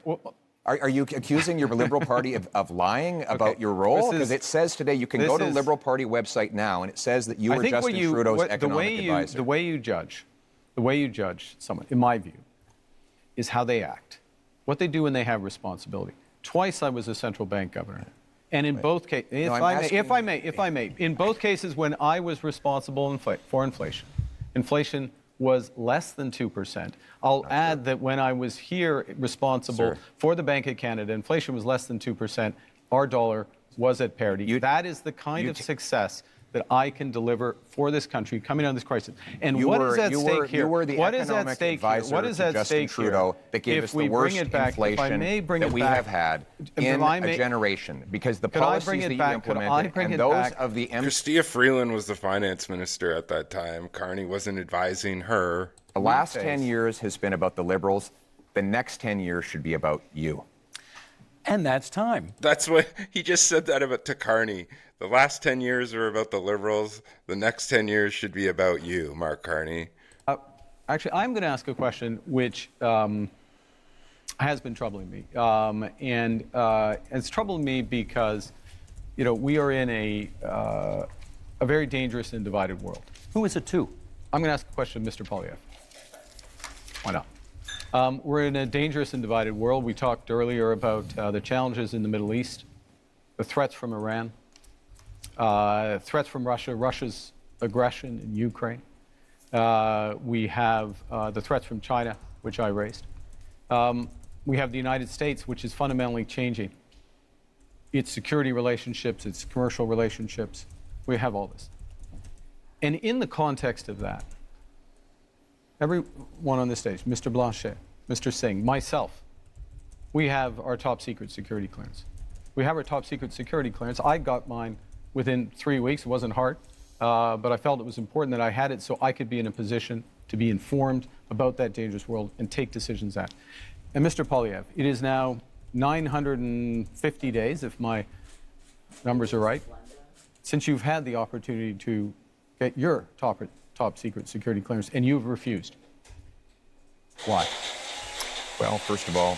Are you accusing your Liberal Party of lying about your role? Because it says today you can go to the Liberal Party website now, and it says that you were Justin Trudeau's economic advisor. The way you judge someone, in my view, is how they act, what they do when they have responsibility. Twice I was a central bank governor. And in both cases, if I may, in both cases when I was responsible for inflation, inflation was less than 2%. I'll add that when I was here responsible for the Bank of Canada, inflation was less than 2%. Our dollar was at parity. That is the kind of success that I can deliver for this country coming out of this crisis. And what is at stake here? You were the economic advisor to Justin Trudeau that gave us the worst inflation that we have had in a generation, because the policies that you implemented and those of the... Chrystia Freeland was the finance minister at that time. Carney wasn't advising her. The last 10 years has been about the Liberals. The next 10 years should be about you. And that's time. That's what he just said that about to Carney. The last 10 years are about the Liberals. The next 10 years should be about you, Mark Carney. Actually, I'm going to ask a question which has been troubling me. And it's troubling me because, you know, we are in a very dangerous and divided world. Who is it to? I'm going to ask a question of Mr. Poilievre. Why not? We're in a dangerous and divided world. We talked earlier about the challenges in the Middle East, the threats from Iran, threats from Russia, Russia's aggression in Ukraine. We have the threats from China, which I raised. We have the United States, which is fundamentally changing its security relationships, its commercial relationships. We have all this. And in the context of that, everyone on this stage, Mr. Blanchet, Mr. Singh, myself, we have our top secret security clearance. We have our top secret security clearance. I got mine within 3 weeks. It wasn't hard, but I felt it was important that I had it so I could be in a position to be informed about that dangerous world and take decisions at. And Mr. Poilievre, it is now 950 days, if my numbers are right, since you've had the opportunity to get your top secret security clearance, and you've refused. Why? Well, first of all,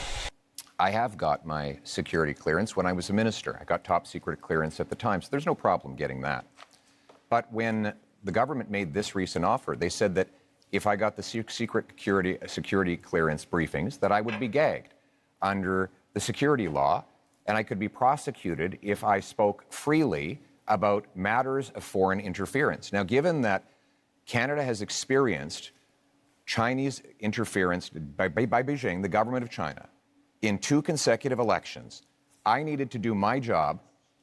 I have got my security clearance when I was a minister. I got top secret clearance at the time, so there's no problem getting that. But when the government made this recent offer, they said that if I got the secret security clearance briefings, that I would be gagged under the security law, and I could be prosecuted if I spoke freely about matters of foreign interference. Now, given that Canada has experienced Chinese interference by Beijing, the government of China, in 2 consecutive elections, I needed to do my job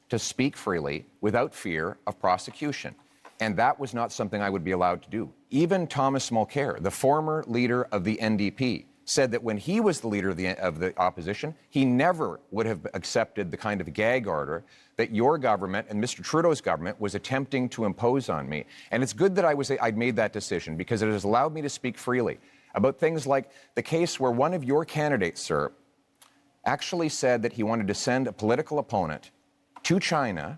to speak freely without fear of prosecution. And that was not something I would be allowed to do. Even Thomas Mulcair, the former leader of the NDP, said that when he was the leader of the opposition, he never would have accepted the kind of gag order that your government and Mr. Trudeau's government was attempting to impose on me. And it's good that I'd made that decision, because it has allowed me to speak freely about things like the case where one of your candidates, sir, actually said that he wanted to send a political opponent to China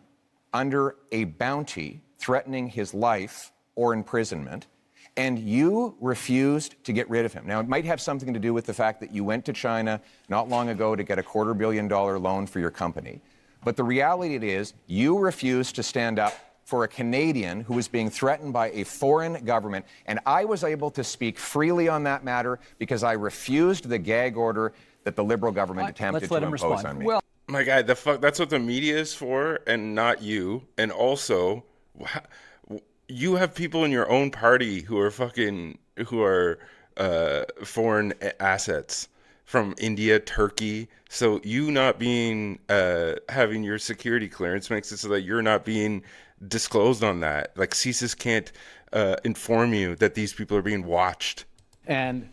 under a bounty threatening his life or imprisonment, and you refused to get rid of him. Now, it might have something to do with the fact that you went to China not long ago to get a $250 million loan for your company. But the reality is, you refused to stand up for a Canadian who was being threatened by a foreign government. And I was able to speak freely on that matter because I refused the gag order that the Liberal government attempted to impose on me. Well, My guy, that's what the media is for, and not you. And also, you have people in your own party who are foreign assets from India, Turkey. So you not being having your security clearance makes it so that you're not being disclosed on that. Like, CSIS can't inform you that these people are being watched. And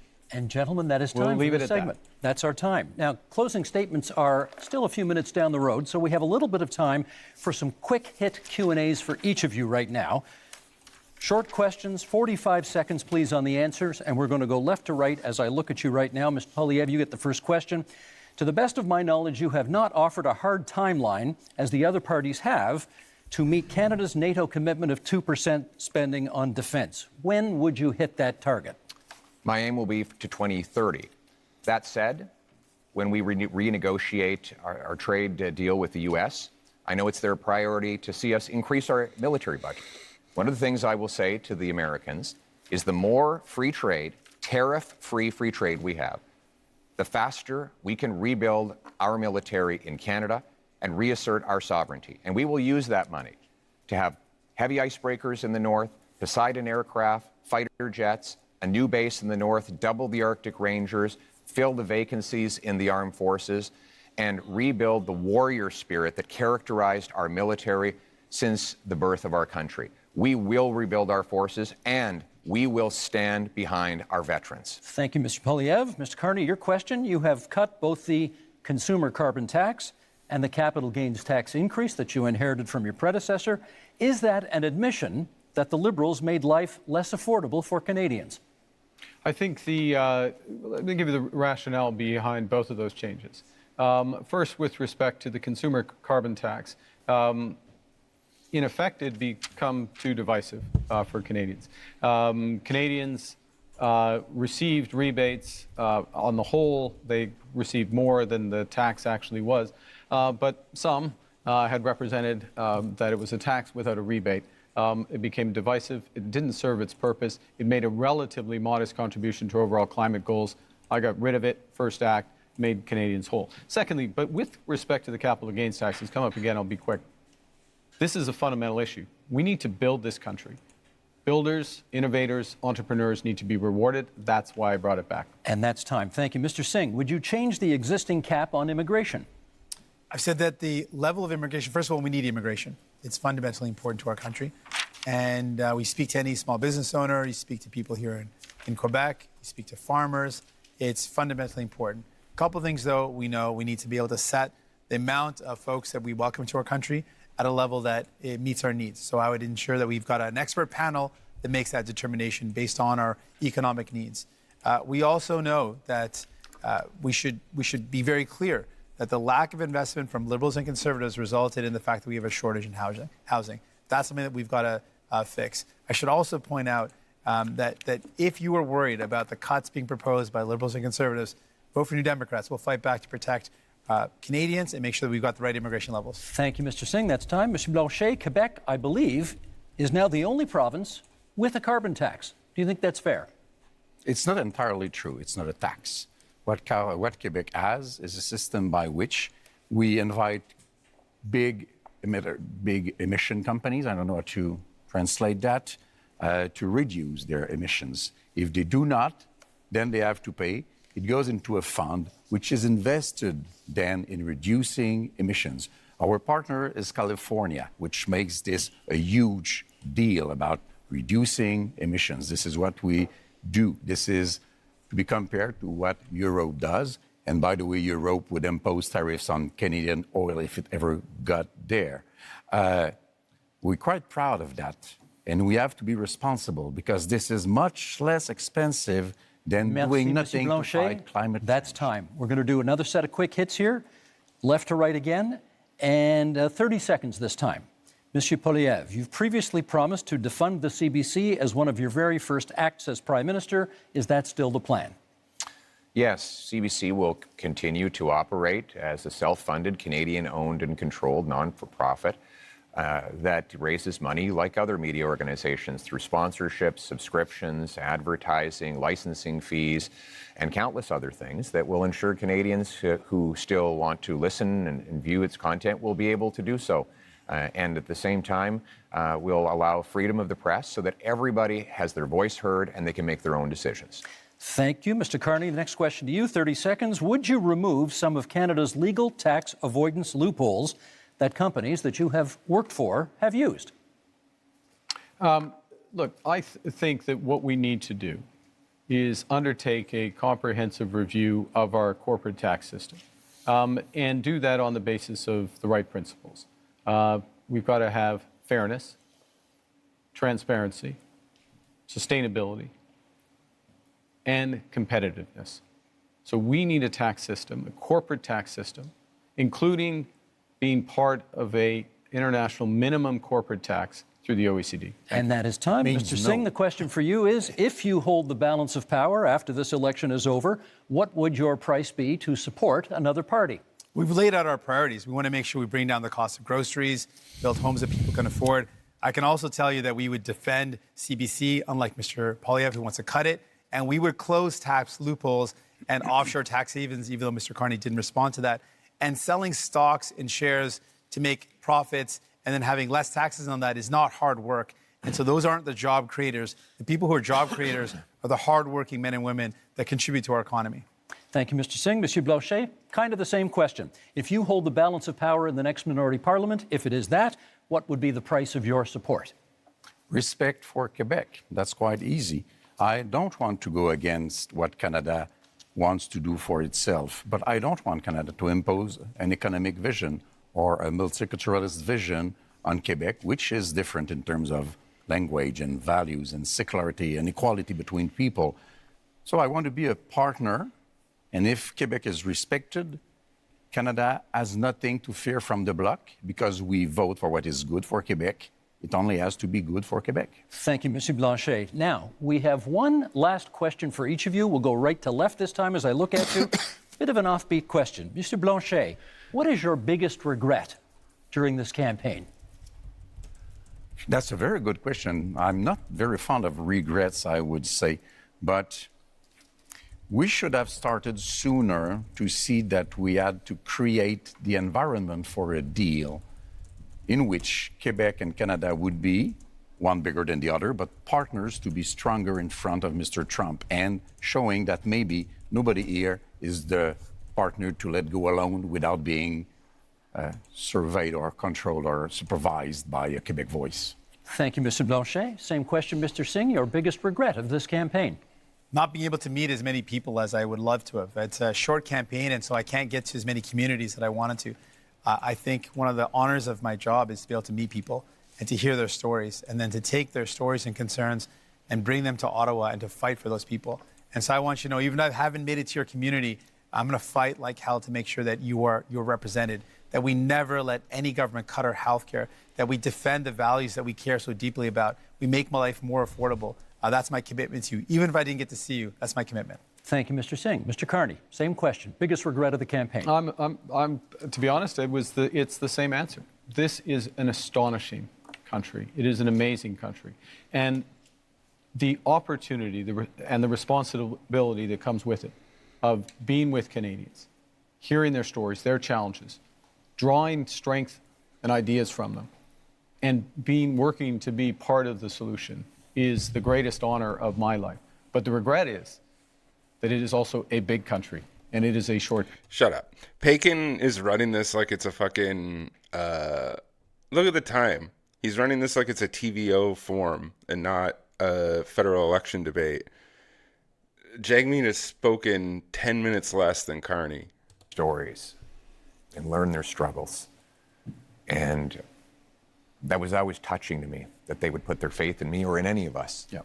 gentlemen, that is time we'll leave for it the at segment. that. That's our time. Now, closing statements are still a few minutes down the road, so we have a little bit of time for some quick hit Q&As for each of you right now. Short questions, 45 seconds, please, on the answers, and we're going to go left to right as I look at you right now. Mr. Poilievre, you get the first question. To the best of my knowledge, you have not offered a hard timeline, as the other parties have, to meet Canada's NATO commitment of 2% spending on defense. When would you hit that target? My aim will be to 2030. That said, when we renegotiate our trade deal with the U.S., I know it's their priority to see us increase our military budget. One of the things I will say to the Americans is the more free trade, tariff-free free trade we have, the faster we can rebuild our military in Canada and reassert our sovereignty. And we will use that money to have heavy icebreakers in the north, Poseidon aircraft, fighter jets, a new base in the north, double the Arctic Rangers, fill the vacancies in the armed forces, and rebuild the warrior spirit that characterized our military since the birth of our country. We will rebuild our forces, and we will stand behind our veterans. Thank you, Mr. Poilievre. Mr. Carney, your question. You have cut both the consumer carbon tax and the capital gains tax increase that you inherited from your predecessor. Is that an admission that the Liberals made life less affordable for Canadians? I think let me give you the rationale behind both of those changes. First, with respect to the consumer carbon tax, in effect, it'd become too divisive for Canadians. Canadians received rebates. On the whole, they received more than the tax actually was. But some had represented that it was a tax without a rebate. It became divisive. It didn't serve its purpose. It made a relatively modest contribution to overall climate goals. I got rid of it. First act made Canadians whole. Secondly, but with respect to the capital gains tax, it's come up again, I'll be quick. This is a fundamental issue. We need to build this country. Builders, innovators, entrepreneurs need to be rewarded. That's why I brought it back. And that's time. Thank you. Mr. Singh, would you change the existing cap on immigration? I've said that the level of immigration, first of all, we need immigration. It's fundamentally important to our country. And we speak to any small business owner, you speak to people here in Quebec, you speak to farmers. It's fundamentally important. A couple of things, though, we know we need to be able to set the amount of folks that we welcome to our country at a level that it meets our needs. So I would ensure that we've got an expert panel that makes that determination based on our economic needs. We also know that we should be very clear that the lack of investment from Liberals and Conservatives resulted in the fact that we have a shortage in housing. That's something that we've got to fix. I should also point out that if you are worried about the cuts being proposed by Liberals and Conservatives, vote for New Democrats. We'll fight back to protect Canadians and make sure that we've got the right immigration levels. Thank you, Mr. Singh. That's time. Mr. Blanchet, Quebec, I believe, is now the only province with a carbon tax. Do you think that's fair? It's not entirely true. It's not a tax. What Quebec has is a system by which we invite big emission companies, I don't know how to translate that, to reduce their emissions. If they do not, then they have to pay. It goes into a fund which is invested then in reducing emissions. Our partner is California, which makes this a huge deal about reducing emissions. This is what we do. This is to be compared to what Europe does. And by the way, Europe would impose tariffs on Canadian oil if it ever got there. We're quite proud of that. And we have to be responsible because this is much less expensive than doing nothing to fight climate change. That's time. We're going to do another set of quick hits here, left to right again, and 30 seconds this time. Monsieur Poilievre, you've previously promised to defund the CBC as one of your very first acts as Prime Minister. Is that still the plan? Yes, CBC will continue to operate as a self-funded, Canadian-owned and controlled non-for-profit that raises money like other media organizations through sponsorships, subscriptions, advertising, licensing fees, and countless other things that will ensure Canadians who still want to listen and view its content will be able to do so. And at the same time, we'll allow freedom of the press so that everybody has their voice heard and they can make their own decisions. Thank you. Mr. Carney, the next question to you, 30 seconds. Would you remove some of Canada's legal tax avoidance loopholes that companies that you have worked for have used? Look, I think that what we need to do is undertake a comprehensive review of our corporate tax system and do that on the basis of the right principles. We've got to have fairness, transparency, sustainability, and competitiveness. So we need a tax system, a corporate tax system, including being part of a international minimum corporate tax through the OECD. And that is time. Mr. Singh, the question for you is, if you hold the balance of power after this election is over, what would your price be to support another party? We've laid out our priorities. We want to make sure we bring down the cost of groceries, build homes that people can afford. I can also tell you that we would defend CBC, unlike Mr. Poilievre, who wants to cut it, and we would close tax loopholes and offshore tax havens, even though Mr. Carney didn't respond to that, and selling stocks and shares to make profits and then having less taxes on that is not hard work. And so those aren't the job creators. The people who are job creators are the hardworking men and women that contribute to our economy. Thank you, Mr. Singh. Monsieur Blanchet, kind of the same question. If you hold the balance of power in the next minority parliament, if it is that, what would be the price of your support? Respect for Quebec. That's quite easy. I don't want to go against what Canada wants to do for itself, but I don't want Canada to impose an economic vision or a multiculturalist vision on Quebec, which is different in terms of language and values and secularity and equality between people. So I want to be a partner, and if Quebec is respected, Canada has nothing to fear from the bloc because we vote for what is good for Quebec. It only has to be good for Quebec. Thank you, Monsieur Blanchet. Now, we have one last question for each of you. We'll go right to left this time as I look at you. Bit of an offbeat question. Mr. Blanchet, what is your biggest regret during this campaign? That's a very good question. I'm not very fond of regrets, I would say, but we should have started sooner to see that we had to create the environment for a deal in which Quebec and Canada would be, one bigger than the other, but partners to be stronger in front of Mr. Trump and showing that maybe nobody here is the partner to let go alone without being surveyed or controlled or supervised by a Quebec voice. Thank you, Mr. Blanchet. Same question, Mr. Singh. Your biggest regret of this campaign? Not being able to meet as many people as I would love to have. It's a short campaign, and so I can't get to as many communities that I wanted to. I think one of the honors of my job is to be able to meet people and to hear their stories, and then to take their stories and concerns and bring them to Ottawa and to fight for those people. And so I want you to know, even if I haven't made it to your community, I'm going to fight like hell to make sure that you're represented, that we never let any government cut our health care, that we defend the values that we care so deeply about. We make my life more affordable. That's my commitment to you. Even if I didn't get to see you, that's my commitment. Thank you, Mr. Singh. Mr. Carney, same question. Biggest regret of the campaign? To be honest, it's the same answer. This is an astonishing country. It is an amazing country. And the opportunity and the responsibility that comes with it of being with Canadians, hearing their stories, their challenges, drawing strength and ideas from them, and working to be part of the solution is the greatest honor of my life. But the regret is that it is also a big country, and it is a short... Shut up. Pakin is running this like it's a fucking... look at the time. He's running this like it's a TVO form and not a federal election debate. Jagmeet has spoken 10 minutes less than Carney. Stories and learn their struggles. And that was always touching to me, that they would put their faith in me or in any of us. Yeah.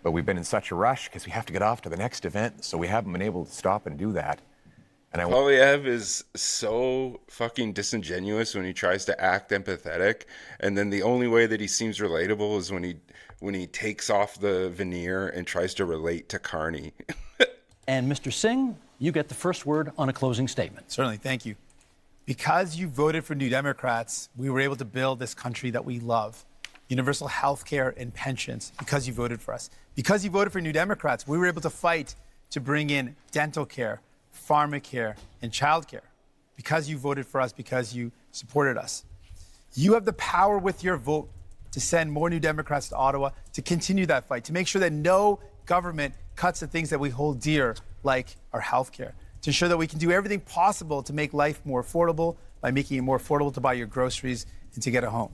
But we've been in such a rush because we have to get off to the next event, so we haven't been able to stop and do that. And Poilievre is so fucking disingenuous when he tries to act empathetic, and then the only way that he seems relatable is when he takes off the veneer and tries to relate to Carney. And Mr. Singh, you get the first word on a closing statement. Certainly, thank you. Because you voted for New Democrats, we were able to build this country that we love. Universal health care and pensions, because you voted for us. Because you voted for New Democrats, we were able to fight to bring in dental care, pharmacare, and childcare. Because you voted for us, because you supported us. You have the power with your vote to send more New Democrats to Ottawa, to continue that fight, to make sure that no government cuts the things that we hold dear, like our health care, to ensure that we can do everything possible to make life more affordable by making it more affordable to buy your groceries and to get a home.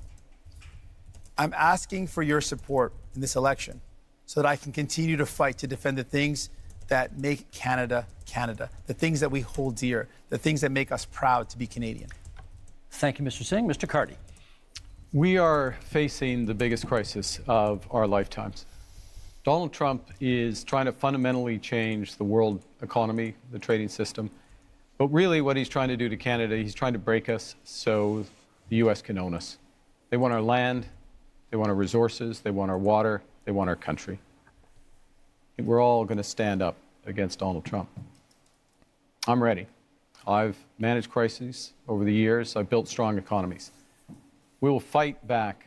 I'm asking for your support in this election so that I can continue to fight to defend the things that make Canada, Canada, the things that we hold dear, the things that make us proud to be Canadian. Thank you, Mr. Singh. Mr. Carty. We are facing the biggest crisis of our lifetimes. Donald Trump is trying to fundamentally change the world economy, the trading system. But really what he's trying to do to Canada, he's trying to break us so the U.S. can own us. They want our land, they want our resources, they want our water, they want our country. We're all going to stand up against Donald Trump. I'm ready. I've managed crises over the years. I've built strong economies. We will fight back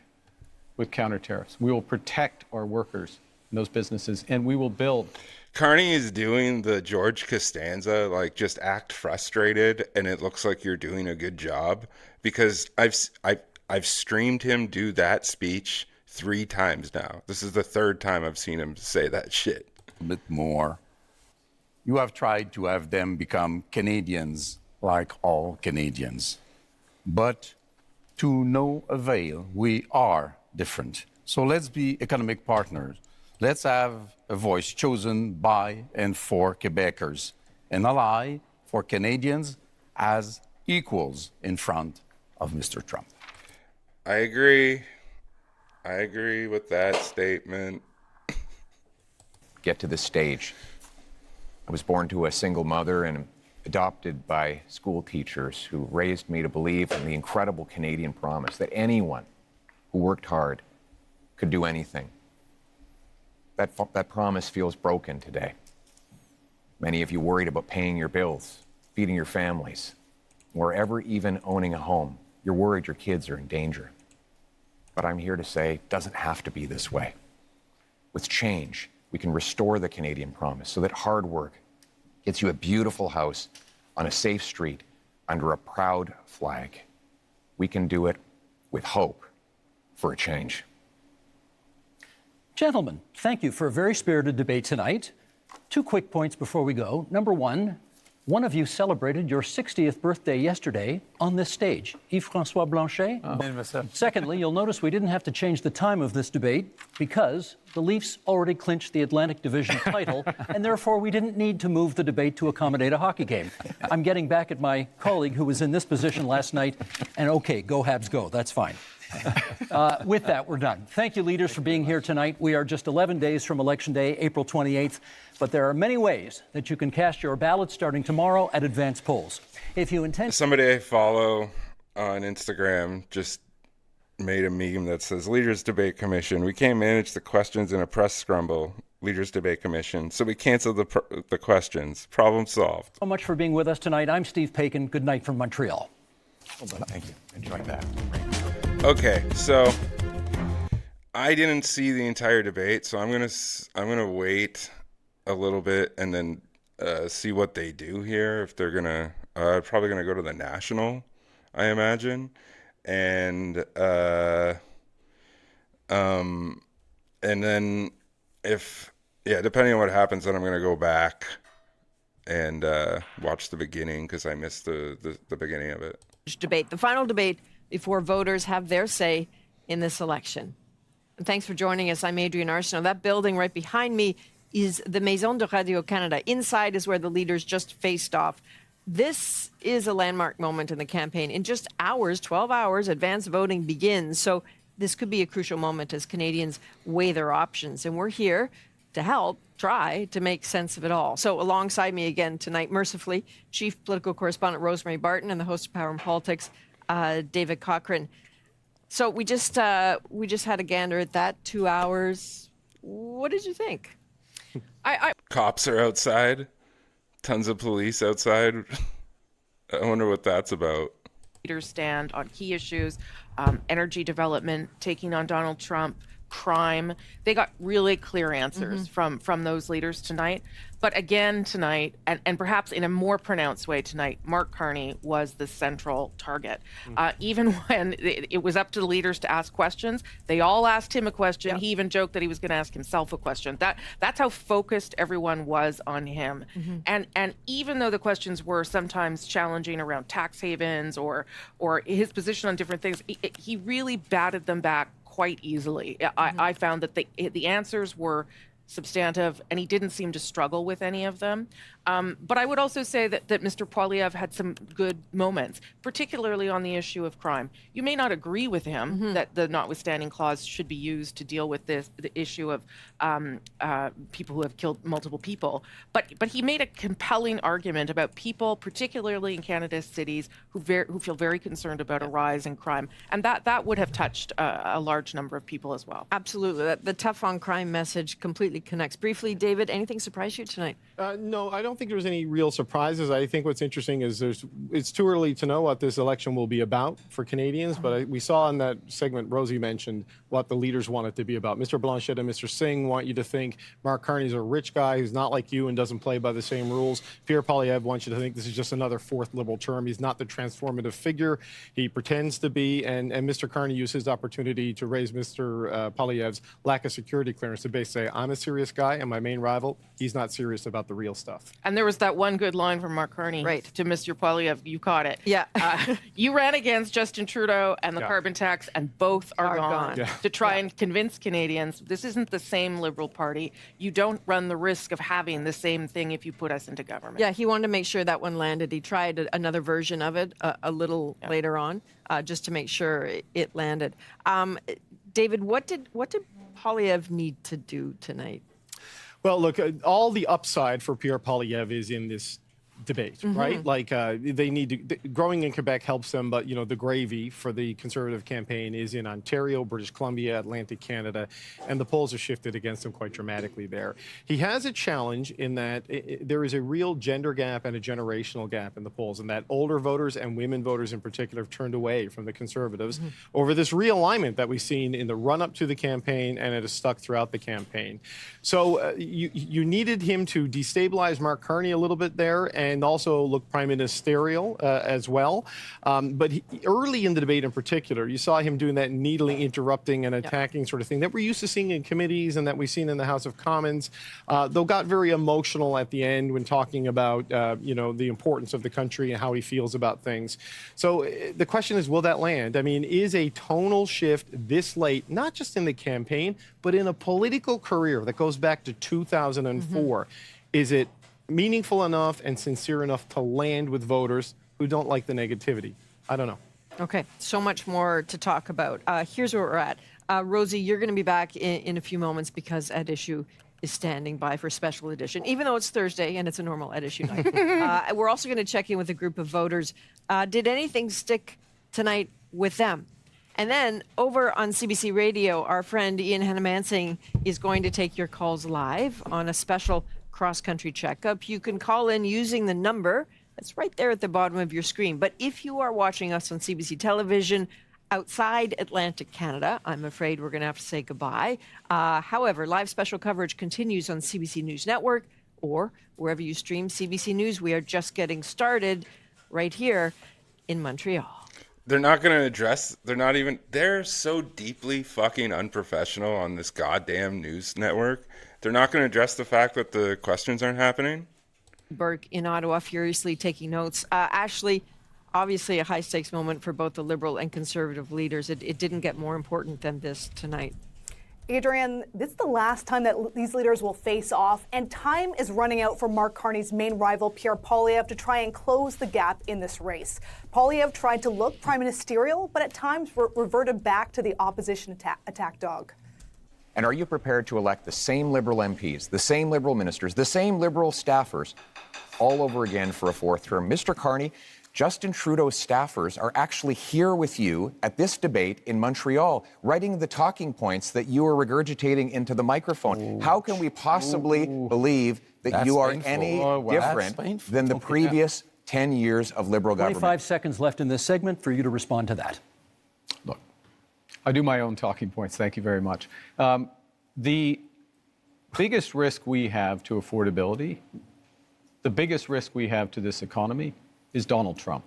with counter tariffs. We will protect our workers and those businesses, and we will build. Carney is doing the George Costanza, like just act frustrated, and it looks like you're doing a good job, because I've streamed him do that speech 3 times now. This is the 3rd time I've seen him say that shit. A bit more. You have tried to have them become Canadians like all Canadians. But to no avail, we are different. So let's be economic partners. Let's have a voice chosen by and for Quebecers, an ally for Canadians as equals in front of Mr. Trump. I agree with that statement. Get to this stage. I was born to a single mother and adopted by school teachers who raised me to believe in the incredible Canadian promise that anyone who worked hard could do anything. That promise feels broken today. Many of you worried about paying your bills, feeding your families, or ever even owning a home. You're worried your kids are in danger. But I'm here to say it doesn't have to be this way. With change, we can restore the Canadian promise so that hard work gets you a beautiful house on a safe street under a proud flag. We can do it with hope for a change. Gentlemen, thank you for a very spirited debate tonight. 2 quick points before we go. Number one of you celebrated your 60th birthday yesterday on this stage. Yves-François Blanchet. Secondly, you'll notice we didn't have to change the time of this debate because the Leafs already clinched the Atlantic Division title, and therefore we didn't need to move the debate to accommodate a hockey game. I'm getting back at my colleague who was in this position last night, and okay, go Habs go, that's fine. With that, we're done. Thank you, leaders, for being here tonight. We are just 11 days from Election Day, April 28th, but there are many ways that you can cast your ballot starting tomorrow at advanced polls. If you intend... Somebody I follow on Instagram just made a meme that says, Leaders Debate Commission, we can't manage the questions in a press scramble. Leaders Debate Commission, so we canceled the questions. Problem solved. So much for being with us tonight. I'm Steve Paikin. Good night from Montreal. Thank you. Enjoyed that. Okay, so I didn't see the entire debate, so I'm gonna wait a little bit and then see what they do here. If they're gonna, probably gonna go to the National, I imagine, and then depending on what happens, then I'm gonna go back and watch the beginning because I missed the beginning of it. Debate, the final debate before voters have their say in this election. And thanks for joining us. I'm Adrienne Arsenault. That building right behind me is the Maison de Radio-Canada. Inside is where the leaders just faced off. This is a landmark moment in the campaign. In just hours, 12 hours, advance voting begins. So this could be a crucial moment as Canadians weigh their options. And we're here to help try to make sense of it all. So alongside me again tonight, mercifully, Chief Political Correspondent Rosemary Barton and the host of Power and Politics, David Cochrane. So we just had a gander at that, 2 hours. What did you think? Cops are outside, tons of police outside. I wonder what that's about. Leaders stand on key issues, energy development, taking on Donald Trump, crime. They got really clear answers from those leaders tonight. But again tonight, and perhaps in a more pronounced way tonight, Mark Carney was the central target. Even when it was up to the leaders to ask questions, they all asked him a question. Yep. He even joked that he was going to ask himself a question. That's how focused everyone was on him. And even though the questions were sometimes challenging around tax havens or his position on different things, he really batted them back quite easily. I found that the answers were substantive, and he didn't seem to struggle with any of them. But I would also say that Mr. Poilievre had some good moments, particularly on the issue of crime. You may not agree with him that the notwithstanding clause should be used to deal with the issue of people who have killed multiple people, but he made a compelling argument about people, particularly in Canada's cities, who feel very concerned about a rise in crime, and that would have touched a large number of people as well. Absolutely. The tough on crime message completely connects. Briefly, David, anything surprise you tonight? No, I don't think there was any real surprises. I think what's interesting is it's too early to know what this election will be about for Canadians, but we saw in that segment Rosie mentioned what the leaders want it to be about. Mr. Blanchet and Mr. Singh want you to think Mark Carney's a rich guy who's not like you and doesn't play by the same rules. Pierre Poilievre wants you to think this is just another fourth Liberal term. He's not the transformative figure he pretends to be, and Mr. Carney used his opportunity to raise Mr. Poilievre's lack of security clearance to basically say, I'm a serious guy, and my main rival, he's not serious about the real stuff. And there was that one good line from Mark Carney to Mr. Poilievre. You caught it. Yeah. You ran against Justin Trudeau and the carbon tax, and both are gone. To try and convince Canadians this isn't the same Liberal Party. You don't run the risk of having the same thing if you put us into government. Yeah, he wanted to make sure that one landed. He tried another version of it a little later on, just to make sure it landed. David, what did Poilievre need to do tonight? Well, look, all the upside for Pierre Poilievre is in this debate, right? Like they need to, growing in Quebec helps them, but the gravy for the Conservative campaign is in Ontario, British Columbia, Atlantic Canada, and the polls have shifted against him quite dramatically there. He has a challenge in that there is a real gender gap and a generational gap in the polls, and that older voters and women voters in particular have turned away from the Conservatives over this realignment that we've seen in the run-up to the campaign, and it has stuck throughout the campaign. So you needed him to destabilize Mark Carney a little bit there, and also look prime ministerial as well. But early in the debate in particular, you saw him doing that needling, interrupting, and attacking sort of thing that we're used to seeing in committees and that we've seen in the House of Commons, though got very emotional at the end when talking about, the importance of the country and how he feels about things. So the question is, will that land? I mean, is a tonal shift this late, not just in the campaign, but in a political career that goes back to 2004, is it meaningful enough and sincere enough to land with voters who don't like the negativity? I don't know. Okay, so much more to talk about. Here's where we're at. Rosie, you're going to be back in a few moments because Ed Issue is standing by for special edition, even though it's Thursday and it's a normal Ed Issue night. We're also going to check in with a group of voters. Did anything stick tonight with them? And then over on CBC Radio, our friend Ian Hannamansing is going to take your calls live on a special cross-country checkup. You can call in using the number that's right there at the bottom of your screen. But if you are watching us on CBC television outside Atlantic Canada, I'm afraid we're going to have to say goodbye. However, live special coverage continues on CBC News Network or wherever you stream CBC News. We are just getting started right here in Montreal. They're not going to address, they're so deeply fucking unprofessional on this goddamn news network. They're not going to address the fact that the questions aren't happening. Burke in Ottawa furiously taking notes. Ashley, obviously a high-stakes moment for both the Liberal and Conservative leaders. It didn't get more important than this tonight. Adrian, this is the last time that these leaders will face off, and time is running out for Mark Carney's main rival, Pierre Poilievre, to try and close the gap in this race. Poilievre tried to look prime ministerial, but at times reverted back to the opposition attack dog. And are you prepared to elect the same Liberal MPs, the same Liberal ministers, the same Liberal staffers all over again for a fourth term? Mr. Carney, Justin Trudeau's staffers are actually here with you at this debate in Montreal, writing the talking points that you are regurgitating into the microphone. How can we possibly believe that you are any different than the previous 10 years of Liberal government? 25 seconds left in this segment for you to respond to that. Look, I do my own talking points. Thank you very much. The biggest risk we have to affordability, the biggest risk we have to this economy is Donald Trump.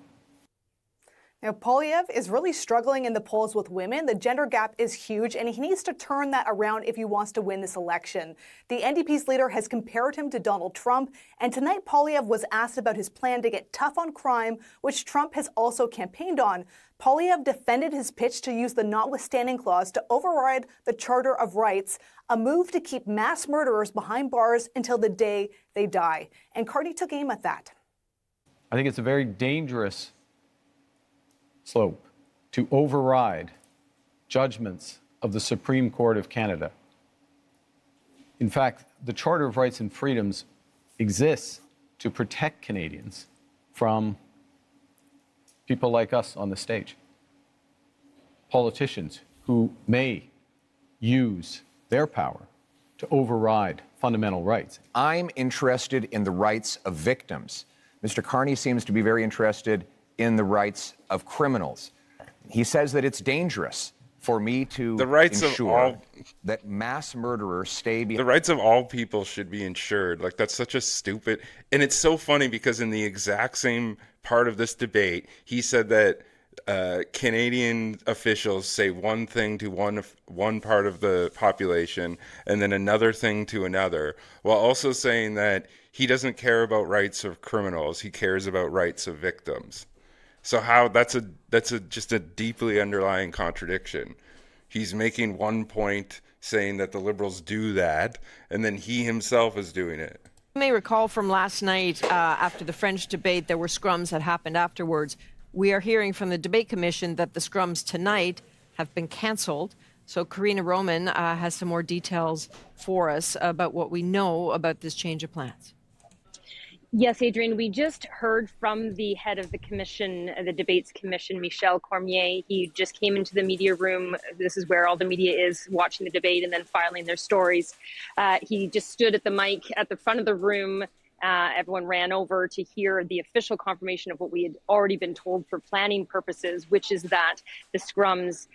Now, Polyev is really struggling in the polls with women. The gender gap is huge, and he needs to turn that around if he wants to win this election. The NDP's leader has compared him to Donald Trump, and tonight Polyev was asked about his plan to get tough on crime, which Trump has also campaigned on. Polyev defended his pitch to use the notwithstanding clause to override the Charter of Rights, a move to keep mass murderers behind bars until the day they die. And Carney took aim at that. I think it's a very dangerous slope to override judgments of the Supreme Court of Canada. In fact, the Charter of Rights and Freedoms exists to protect Canadians from people like us on the stage, politicians who may use their power to override fundamental rights. I'm interested in the rights of victims. Mr. Carney seems to be very interested in the rights of criminals. He says that it's dangerous for me to ensure that mass murderers stay behind. The rights of all people should be ensured. Like, that's such a stupid... And it's so funny because in the exact same part of this debate, he said that Canadian officials say one thing to one part of the population and then another thing to another, while also saying that he doesn't care about rights of criminals, he cares about rights of victims. So how that's just a deeply underlying contradiction. He's making one point saying that the Liberals do that, and then he himself is doing it. You may recall from last night after the French debate, there were scrums that happened afterwards. We are hearing from the Debate Commission that the scrums tonight have been canceled. So Karina Roman has some more details for us about what we know about this change of plans. Yes, Adrian, we just heard from the head of the commission, the debates commission, Michel Cormier. He just came into the media room. This is where all the media is, watching the debate and then filing their stories. He just stood at the mic at the front of the room. Everyone ran over to hear the official confirmation of what we had already been told for planning purposes, which is that the scrums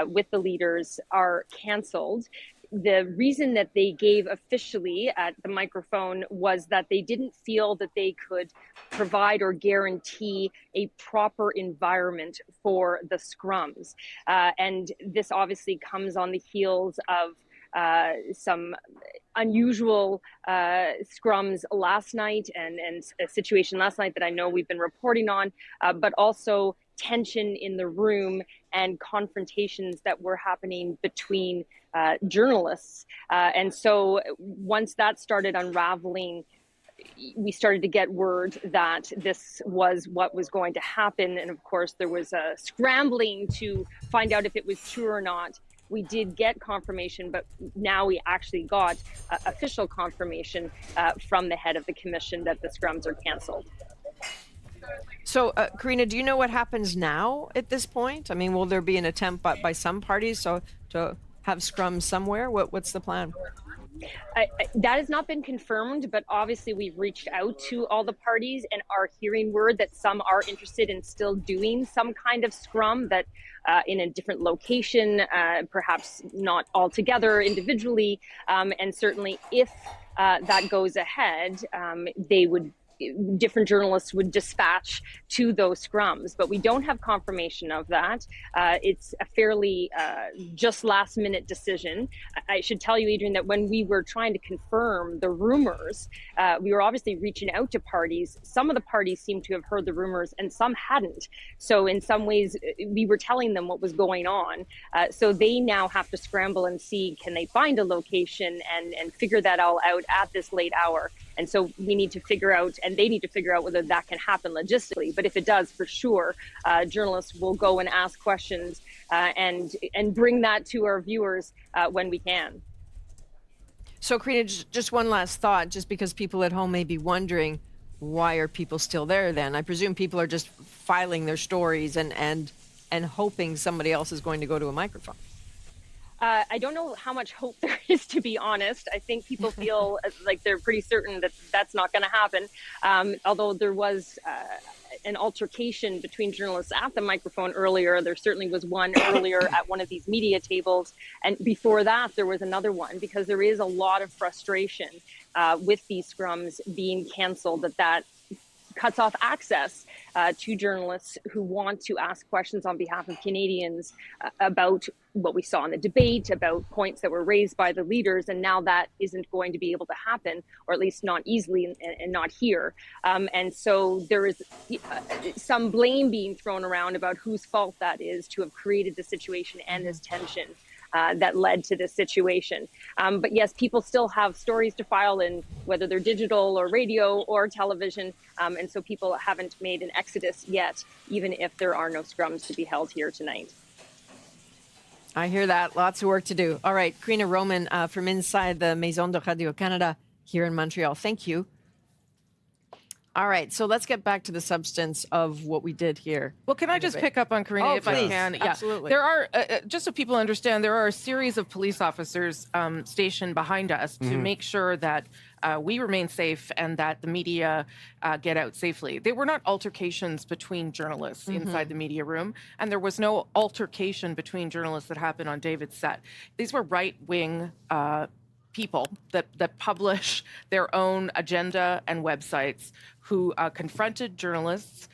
with the leaders are canceled. The reason that they gave officially at the microphone was that they didn't feel that they could provide or guarantee a proper environment for the scrums. And this obviously comes on the heels of some unusual scrums last night and a situation last night that I know we've been reporting on, but also tension in the room and confrontations that were happening between journalists. And so once that started unraveling, we started to get word that this was what was going to happen. And of course, there was a scrambling to find out if it was true or not. We did get confirmation, but now we actually got official confirmation from the head of the commission that the scrums are canceled. So, Karina, do you know what happens now at this point? I mean, will there be an attempt by some parties to have scrums somewhere? What's the plan? That has not been confirmed, but obviously we've reached out to all the parties and are hearing word that some are interested in still doing some kind of scrum that in a different location, perhaps not all together individually. And certainly if that goes ahead, different journalists would dispatch to those scrums, but we don't have confirmation of that. It's a fairly just last minute decision. I should tell you, Adrian, that when we were trying to confirm the rumors, we were obviously reaching out to parties. Some of the parties seemed to have heard the rumors and some hadn't. So in some ways, we were telling them what was going on. So they now have to scramble and see, can they find a location and figure that all out at this late hour. And so we need to figure out, and they need to figure out whether that can happen logistically. But if it does, for sure, journalists will go and ask questions and bring that to our viewers when we can. So, Karina, just one last thought, just because people at home may be wondering, why are people still there then? I presume people are just filing their stories and hoping somebody else is going to go to a microphone. I don't know how much hope there is, to be honest. I think people feel like they're pretty certain that that's not going to happen. Although there was an altercation between journalists at the microphone earlier. There certainly was one earlier at one of these media tables. And before that, there was another one, because there is a lot of frustration with these scrums being canceled, that cuts off access to journalists who want to ask questions on behalf of Canadians about what we saw in the debate, about points that were raised by the leaders, and now that isn't going to be able to happen, or at least not easily and not here. And so there is some blame being thrown around about whose fault that is to have created the situation and this tension that led to this situation. But yes, people still have stories to file in, whether they're digital or radio or television. And so people haven't made an exodus yet, even if there are no scrums to be held here tonight. I hear that. Lots of work to do. All right, Karina Roman from inside the Maison de Radio-Canada here in Montreal. Thank you. All right, so let's get back to the substance of what we did here. Well, can I just pick up on Karina, if I can? Yeah. Absolutely. There are, just so people understand, there are a series of police officers stationed behind us to make sure that we remain safe and that the media get out safely. They were not altercations between journalists inside the media room, and there was no altercation between journalists that happened on David's set. These were right-wing people that publish their own agenda and websites who confronted journalists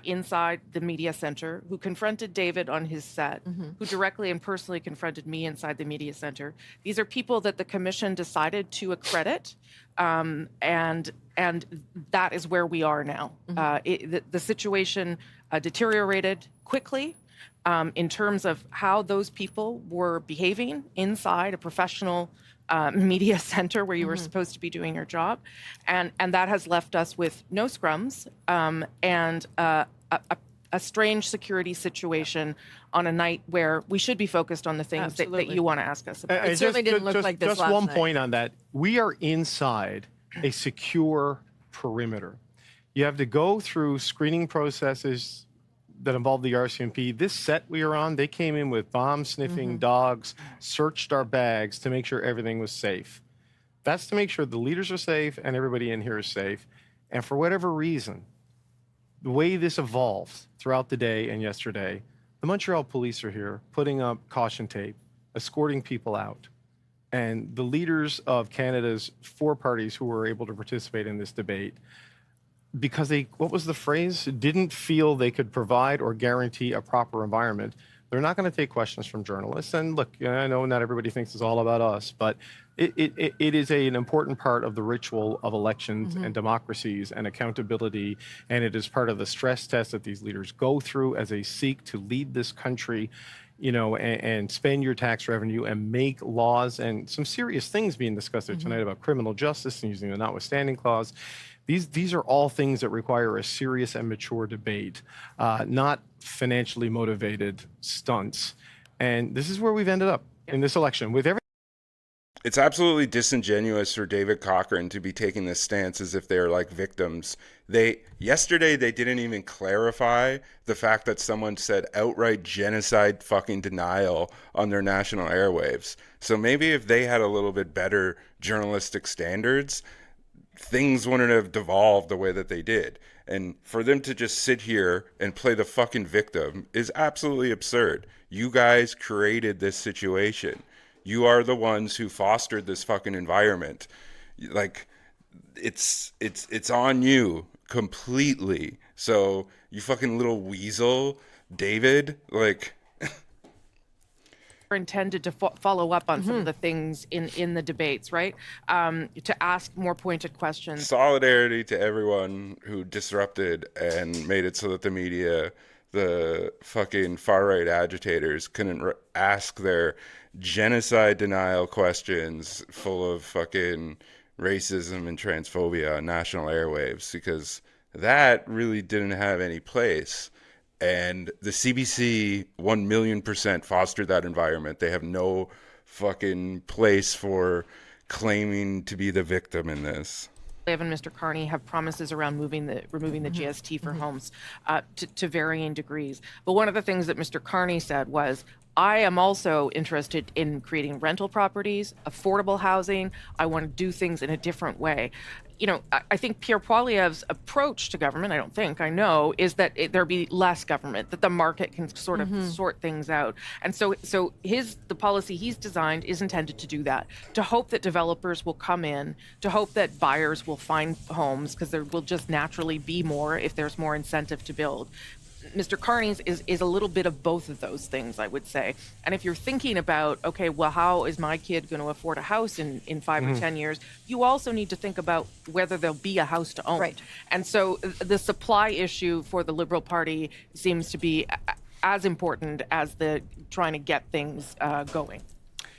inside the media center, who confronted David on his set, who directly and personally confronted me inside the media center. These are people that the commission decided to accredit, and that is where we are now. The situation deteriorated quickly in terms of how those people were behaving inside a professional media center where you were supposed to be doing your job. And that has left us with no scrums and a strange security situation on a night where we should be focused on the things that you want to ask us about. It certainly didn't look like this just last one night. point on that. We are inside a secure perimeter. You have to go through screening processes that involved the RCMP. This set we were on, they came in with bomb-sniffing dogs, searched our bags to make sure everything was safe. That's to make sure the leaders are safe and everybody in here is safe. And for whatever reason, the way this evolved throughout the day and yesterday, the Montreal police are here putting up caution tape, escorting people out. And the leaders of Canada's 4 parties who were able to participate in this debate, because they, what was the phrase? Didn't feel they could provide or guarantee a proper environment. They're not going to take questions from journalists. And look, I know not everybody thinks it's all about us, but it is an important part of the ritual of elections and democracies and accountability. And it is part of the stress test that these leaders go through as they seek to lead this country, you know, and spend your tax revenue and make laws, and some serious things being discussed here tonight about criminal justice and using the notwithstanding clause. These are all things that require a serious and mature debate, not financially motivated stunts. And this is where we've ended up in this election. With every It's absolutely disingenuous for David Cochrane to be taking this stance as if they're like victims. Yesterday they didn't even clarify the fact that someone said outright genocide fucking denial on their national airwaves. So maybe if they had a little bit better journalistic standards, things wouldn't have devolved the way that they did. And for them to just sit here and play the fucking victim is absolutely absurd. You guys created this situation. You are the ones who fostered this fucking environment. Like, it's on you completely. So you fucking little weasel, David, like... intended to follow up on some of the things in the debates, right? To ask more pointed questions. Solidarity to everyone who disrupted and made it so that the media, the fucking far-right agitators, couldn't ask their genocide denial questions full of fucking racism and transphobia on national airwaves, because that really didn't have any place. And the CBC 1,000,000% fostered that environment. They have no fucking place for claiming to be the victim in this. Lev and Mr. Carney have promises around removing the GST for homes to varying degrees. But one of the things that Mr. Carney said was, I am also interested in creating rental properties, affordable housing. I want to do things in a different way. I think Pierre Poilievre's approach to government, I know, is that there be less government, that the market can sort of sort things out. And so the policy he's designed is intended to do that, to hope that developers will come in, to hope that buyers will find homes, because there will just naturally be more if there's more incentive to build. Mr. Carney's is a little bit of both of those things, I would say. And if you're thinking about, okay, well, how is my kid going to afford a house in 5 or 10 years? You also need to think about whether there'll be a house to own. Right. And so the supply issue for the Liberal Party seems to be as important as the trying to get things going.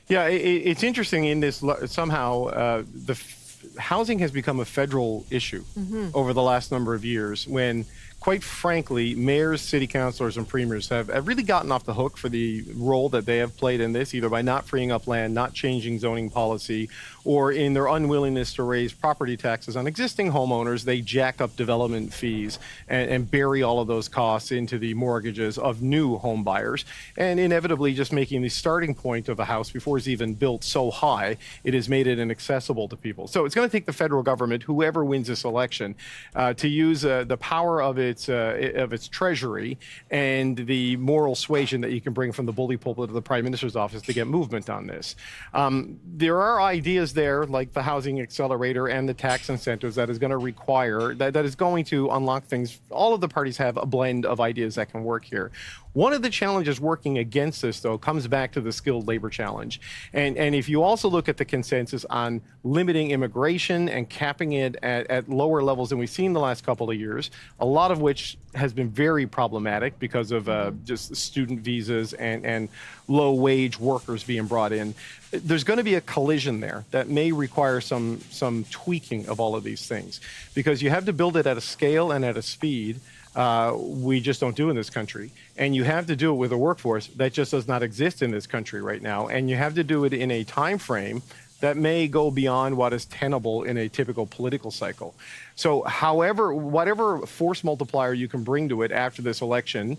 Yeah, it's interesting in this somehow housing has become a federal issue over the last number of years when, quite frankly, mayors, city councilors, and premiers have really gotten off the hook for the role that they have played in this, either by not freeing up land, not changing zoning policy, or in their unwillingness to raise property taxes on existing homeowners. They jack up development fees and bury all of those costs into the mortgages of new home buyers, and inevitably just making the starting point of a house before it's even built so high, it has made it inaccessible to people. So it's going to take the federal government, whoever wins this election, to use the power of its treasury and the moral suasion that you can bring from the bully pulpit of the Prime Minister's office to get movement on this. There are ideas there, like the housing accelerator and the tax incentives, that is going to require, that is going to unlock things. All of the parties have a blend of ideas that can work here. One of the challenges working against this, though, comes back to the skilled labor challenge. And if you also look at the consensus on limiting immigration and capping it at lower levels than we've seen the last couple of years, a lot of which has been very problematic because of just student visas and low-wage workers being brought in, there's going to be a collision there that may require some tweaking of all of these things, because you have to build it at a scale and at a speed we just don't do in this country. And you have to do it with a workforce that just does not exist in this country right now. And you have to do it in a time frame that may go beyond what is tenable in a typical political cycle. So whatever force multiplier you can bring to it after this election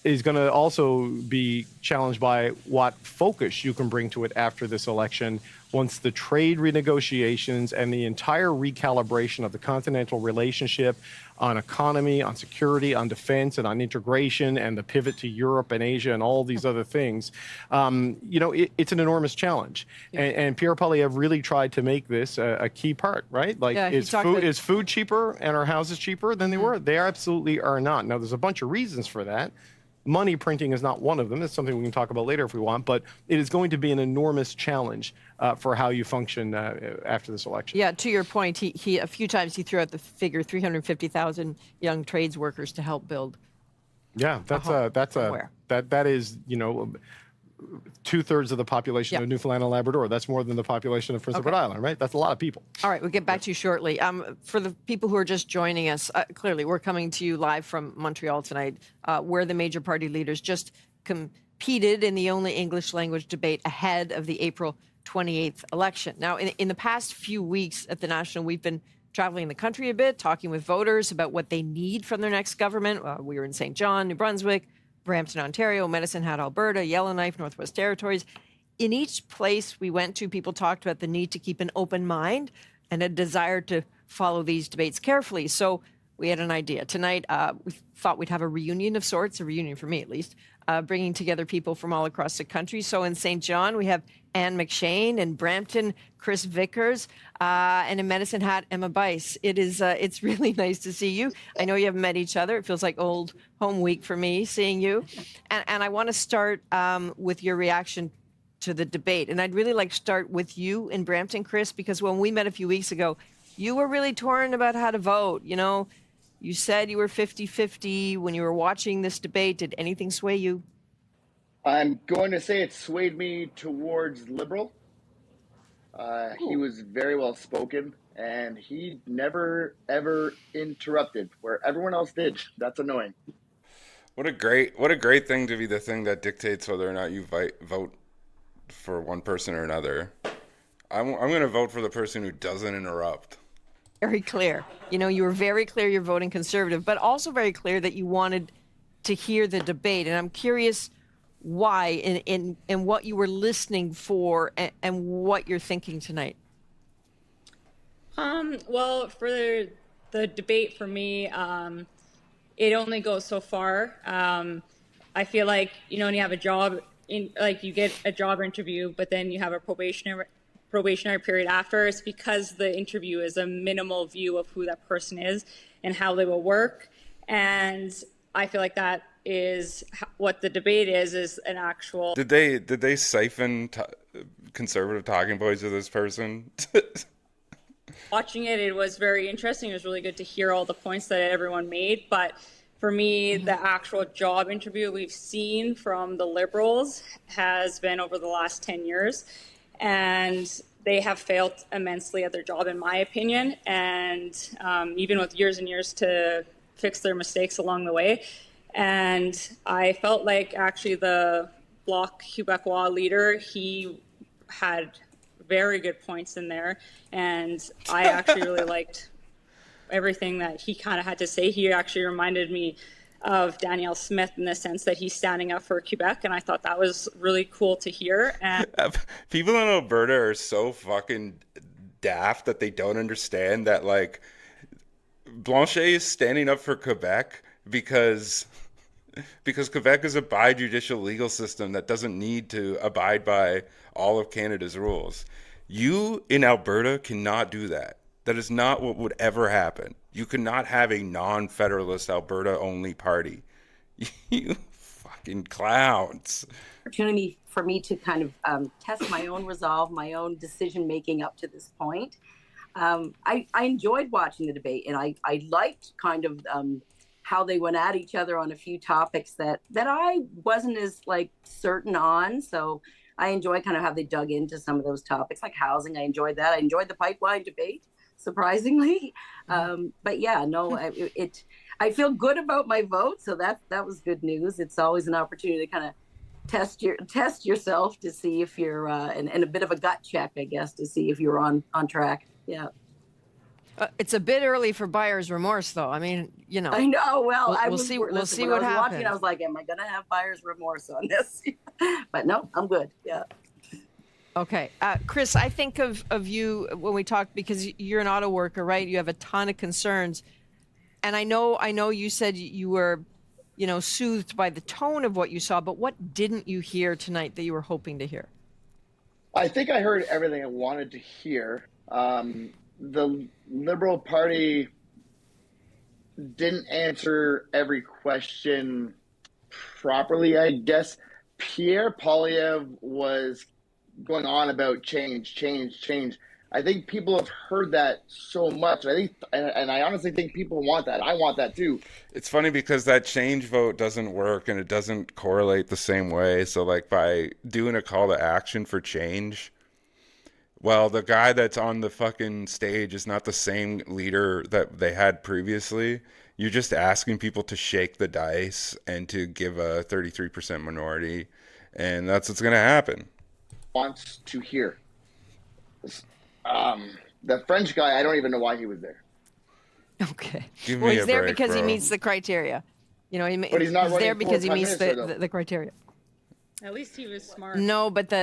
is going to also be challenged by what focus you can bring to it after this election, once the trade renegotiations and the entire recalibration of the continental relationship on economy, on security, on defense, and on integration, and the pivot to Europe and Asia and all these other things, it's an enormous challenge. And Pierre Poilievre really tried to make this a key part, right? Like, is food cheaper and our houses cheaper than they were? They absolutely are not. Now, there's a bunch of reasons for that. Money printing is not one of them. It's something we can talk about later if we want, but it is going to be an enormous challenge for how you function after this election. Yeah, to your point, he a few times he threw out the figure 350,000 young trades workers to help build. Yeah, that is 2/3 of the population of Newfoundland and Labrador. That's more than the population of Prince Edward Island, right? That's a lot of people. All right, we'll get back to you shortly. For the people who are just joining us, clearly we're coming to you live from Montreal tonight, where the major party leaders just competed in the only English language debate ahead of the April 28th election. Now, in the past few weeks at the National, we've been traveling the country a bit, talking with voters about what they need from their next government. We were in St. John, New Brunswick, Brampton, Ontario, Medicine Hat, Alberta, Yellowknife, Northwest Territories. In each place we went to, people talked about the need to keep an open mind and a desire to follow these debates carefully. So we had an idea. Tonight, we thought we'd have a reunion of sorts, a reunion for me at least, bringing together people from all across the country. So in St. John, we have Anne McShane, in Brampton, Chris Vickers, and in Medicine Hat, Emma Bice. It's really nice to see you. I know you haven't met each other. It feels like old home week for me seeing you. And I want to start with your reaction to the debate. And I'd really like to start with you in Brampton, Chris, because when we met a few weeks ago, you were really torn about how to vote. You said you were 50-50 when you were watching this debate. Did anything sway you? I'm going to say it swayed me towards Liberal. He was very well spoken, and he never, ever interrupted where everyone else did. That's annoying. What a great thing to be the thing that dictates whether or not you vote for one person or another. I'm going to vote for the person who doesn't interrupt. Very clear. You were very clear you're voting Conservative, but also very clear that you wanted to hear the debate. And I'm curious why and what you were listening for and what you're thinking tonight. Well, for the debate for me, it only goes so far. I feel like, when you have a job, you get a job interview, but then you have a probationary period after. It's because the interview is a minimal view of who that person is and how they will work. And I feel like that is what the debate is an actual. Did they siphon conservative talking points of this person? Watching it was very interesting. It was really good to hear all the points that everyone made. But for me, the actual job interview we've seen from the Liberals has been over the last 10 years. And they have failed immensely at their job, in my opinion. And even with years and years to fix their mistakes along the way. And I felt like actually the Bloc Québécois leader, he had very good points in there. And I actually really liked everything that he kind of had to say. He actually reminded me of Danielle Smith in the sense that he's standing up for Quebec. And I thought that was really cool to hear. And people in Alberta are so fucking daft that they don't understand that, like, Blanchet is standing up for Quebec because Quebec is a bijudicial legal system that doesn't need to abide by all of Canada's rules. You in Alberta cannot do that. That is not what would ever happen. You cannot have a non-federalist Alberta-only party. You fucking clowns. Opportunity for me to kind of test my own resolve, my own decision-making up to this point. I enjoyed watching the debate, and I liked kind of how they went at each other on a few topics that I wasn't as certain on. So I enjoy kind of how they dug into some of those topics, like housing. I enjoyed that. I enjoyed the pipeline debate, surprisingly. But yeah, no, I feel good about my vote. So that was good news. It's always an opportunity to kind of test yourself to see if you're and a bit of a gut check, I guess, to see if you're on track. Yeah. It's a bit early for buyer's remorse, though. I mean, I know. Well, we'll see what happens. Watching, I was like, am I going to have buyer's remorse on this? But no, I'm good. Yeah. Okay. Chris, I think of you when we talked, because you're an auto worker, right? You have a ton of concerns. And I know you said you were, soothed by the tone of what you saw, but what didn't you hear tonight that you were hoping to hear? I think I heard everything I wanted to hear. The Liberal Party didn't answer every question properly, I guess. Pierre Poilievre was going on about change. I think people have heard that so much. And I honestly think people want that. I want that too. It's funny because that change vote doesn't work and it doesn't correlate the same way. So, like, by doing a call to action for change, well, the guy that's on the fucking stage is not the same leader that they had previously. You're just asking people to shake the dice and to give a 33% minority, and that's what's going to happen. Wants to hear. The French guy, I don't even know why he was there. Okay. Well, he's there because he meets the criteria. But he's not there running because he for meets prime minister, the criteria. At least he was smart. No, but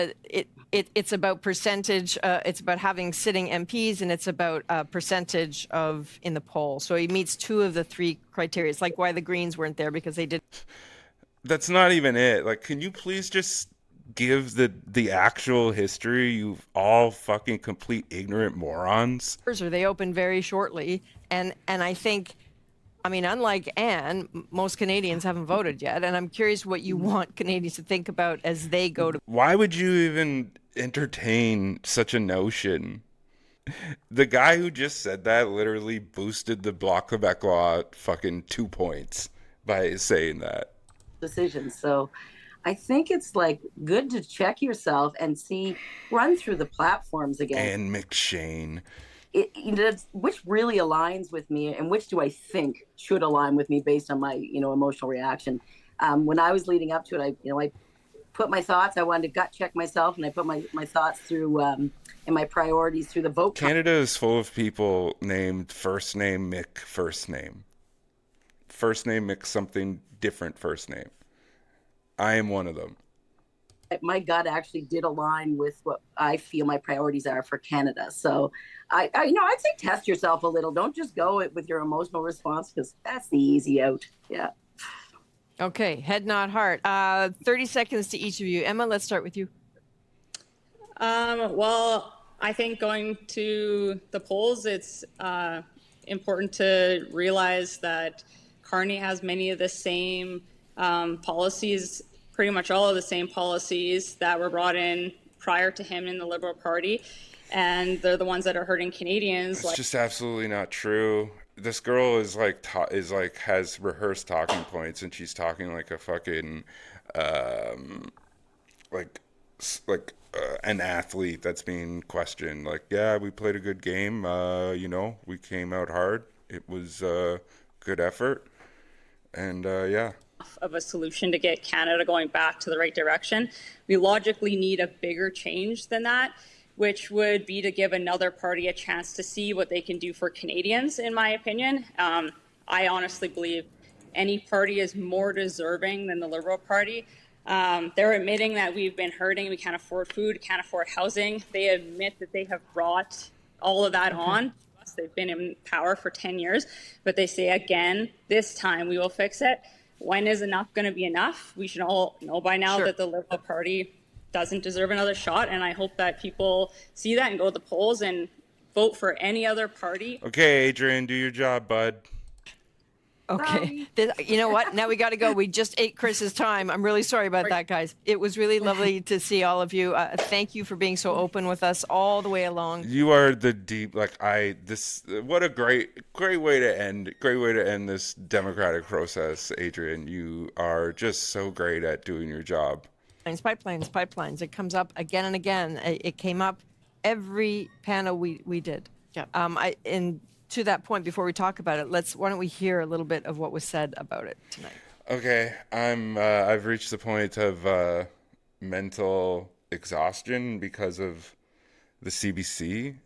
it's about percentage. It's about having sitting MPs, and it's about percentage of in the poll. So he meets two of the three criteria. It's like why the Greens weren't there, because they did. That's not even it. Like, can you please just give the actual history, you all fucking complete ignorant morons? They opened very shortly, and I think, unlike Anne, most Canadians haven't voted yet, and I'm curious what you want Canadians to think about as they go to. Why would you even entertain such a notion? The guy who just said that literally boosted the Bloc Québécois fucking 2 points by saying that. Decisions. So I think it's good to check yourself and run through the platforms again. And McShane. Which really aligns with me, and which do I think should align with me based on my emotional reaction. When I was leading up to it, I put my thoughts. I wanted to gut check myself, and I put my thoughts through and my priorities through the vote. Canada is full of people named first name Mick first name. First name Mick something different first name. I am one of them. my gut actually did align with what I feel my priorities are for Canada. So I'd say test yourself a little. Don't just go with your emotional response, because that's the easy out. Yeah. Okay, head, nod, heart. 30 seconds to each of you. Emma, let's start with you. Well, I think going to the polls, it's important to realize that Carney has many of the same policies, pretty much all of the same policies that were brought in prior to him in the Liberal Party. And they're the ones that are hurting Canadians. It's just absolutely not true. This girl is has rehearsed talking points, and she's talking like a fucking an athlete that's being questioned. Like, yeah, we played a good game. We came out hard. It was a good effort, and yeah. Of a solution to get Canada going back to the right direction. We logically need a bigger change than that, which would be to give another party a chance to see what they can do for Canadians, in my opinion. I honestly believe any party is more deserving than the Liberal Party. They're admitting that we've been hurting, we can't afford food, can't afford housing. They admit that they have brought all of that on. They've been in power for 10 years, but they say again, this time we will fix it. When is enough going to be enough? We should all know by now that the Liberal Party doesn't deserve another shot, and I hope that people see that and go to the polls and vote for any other party. Okay, Adrian, do your job, bud. Okay. You know what? Now we got to go. We just ate Chris's time. I'm really sorry about that, guys. It was really lovely to see all of you. Thank you for being so open with us all the way along. You are the deep, what a great way to end this democratic process, Adrian. You are just so great at doing your job. Pipelines. It comes up again and again. It came up every panel we did. Yeah. To that point, before we talk about it, why don't we hear a little bit of what was said about it tonight? Okay, I've reached the point of mental exhaustion because of the CBC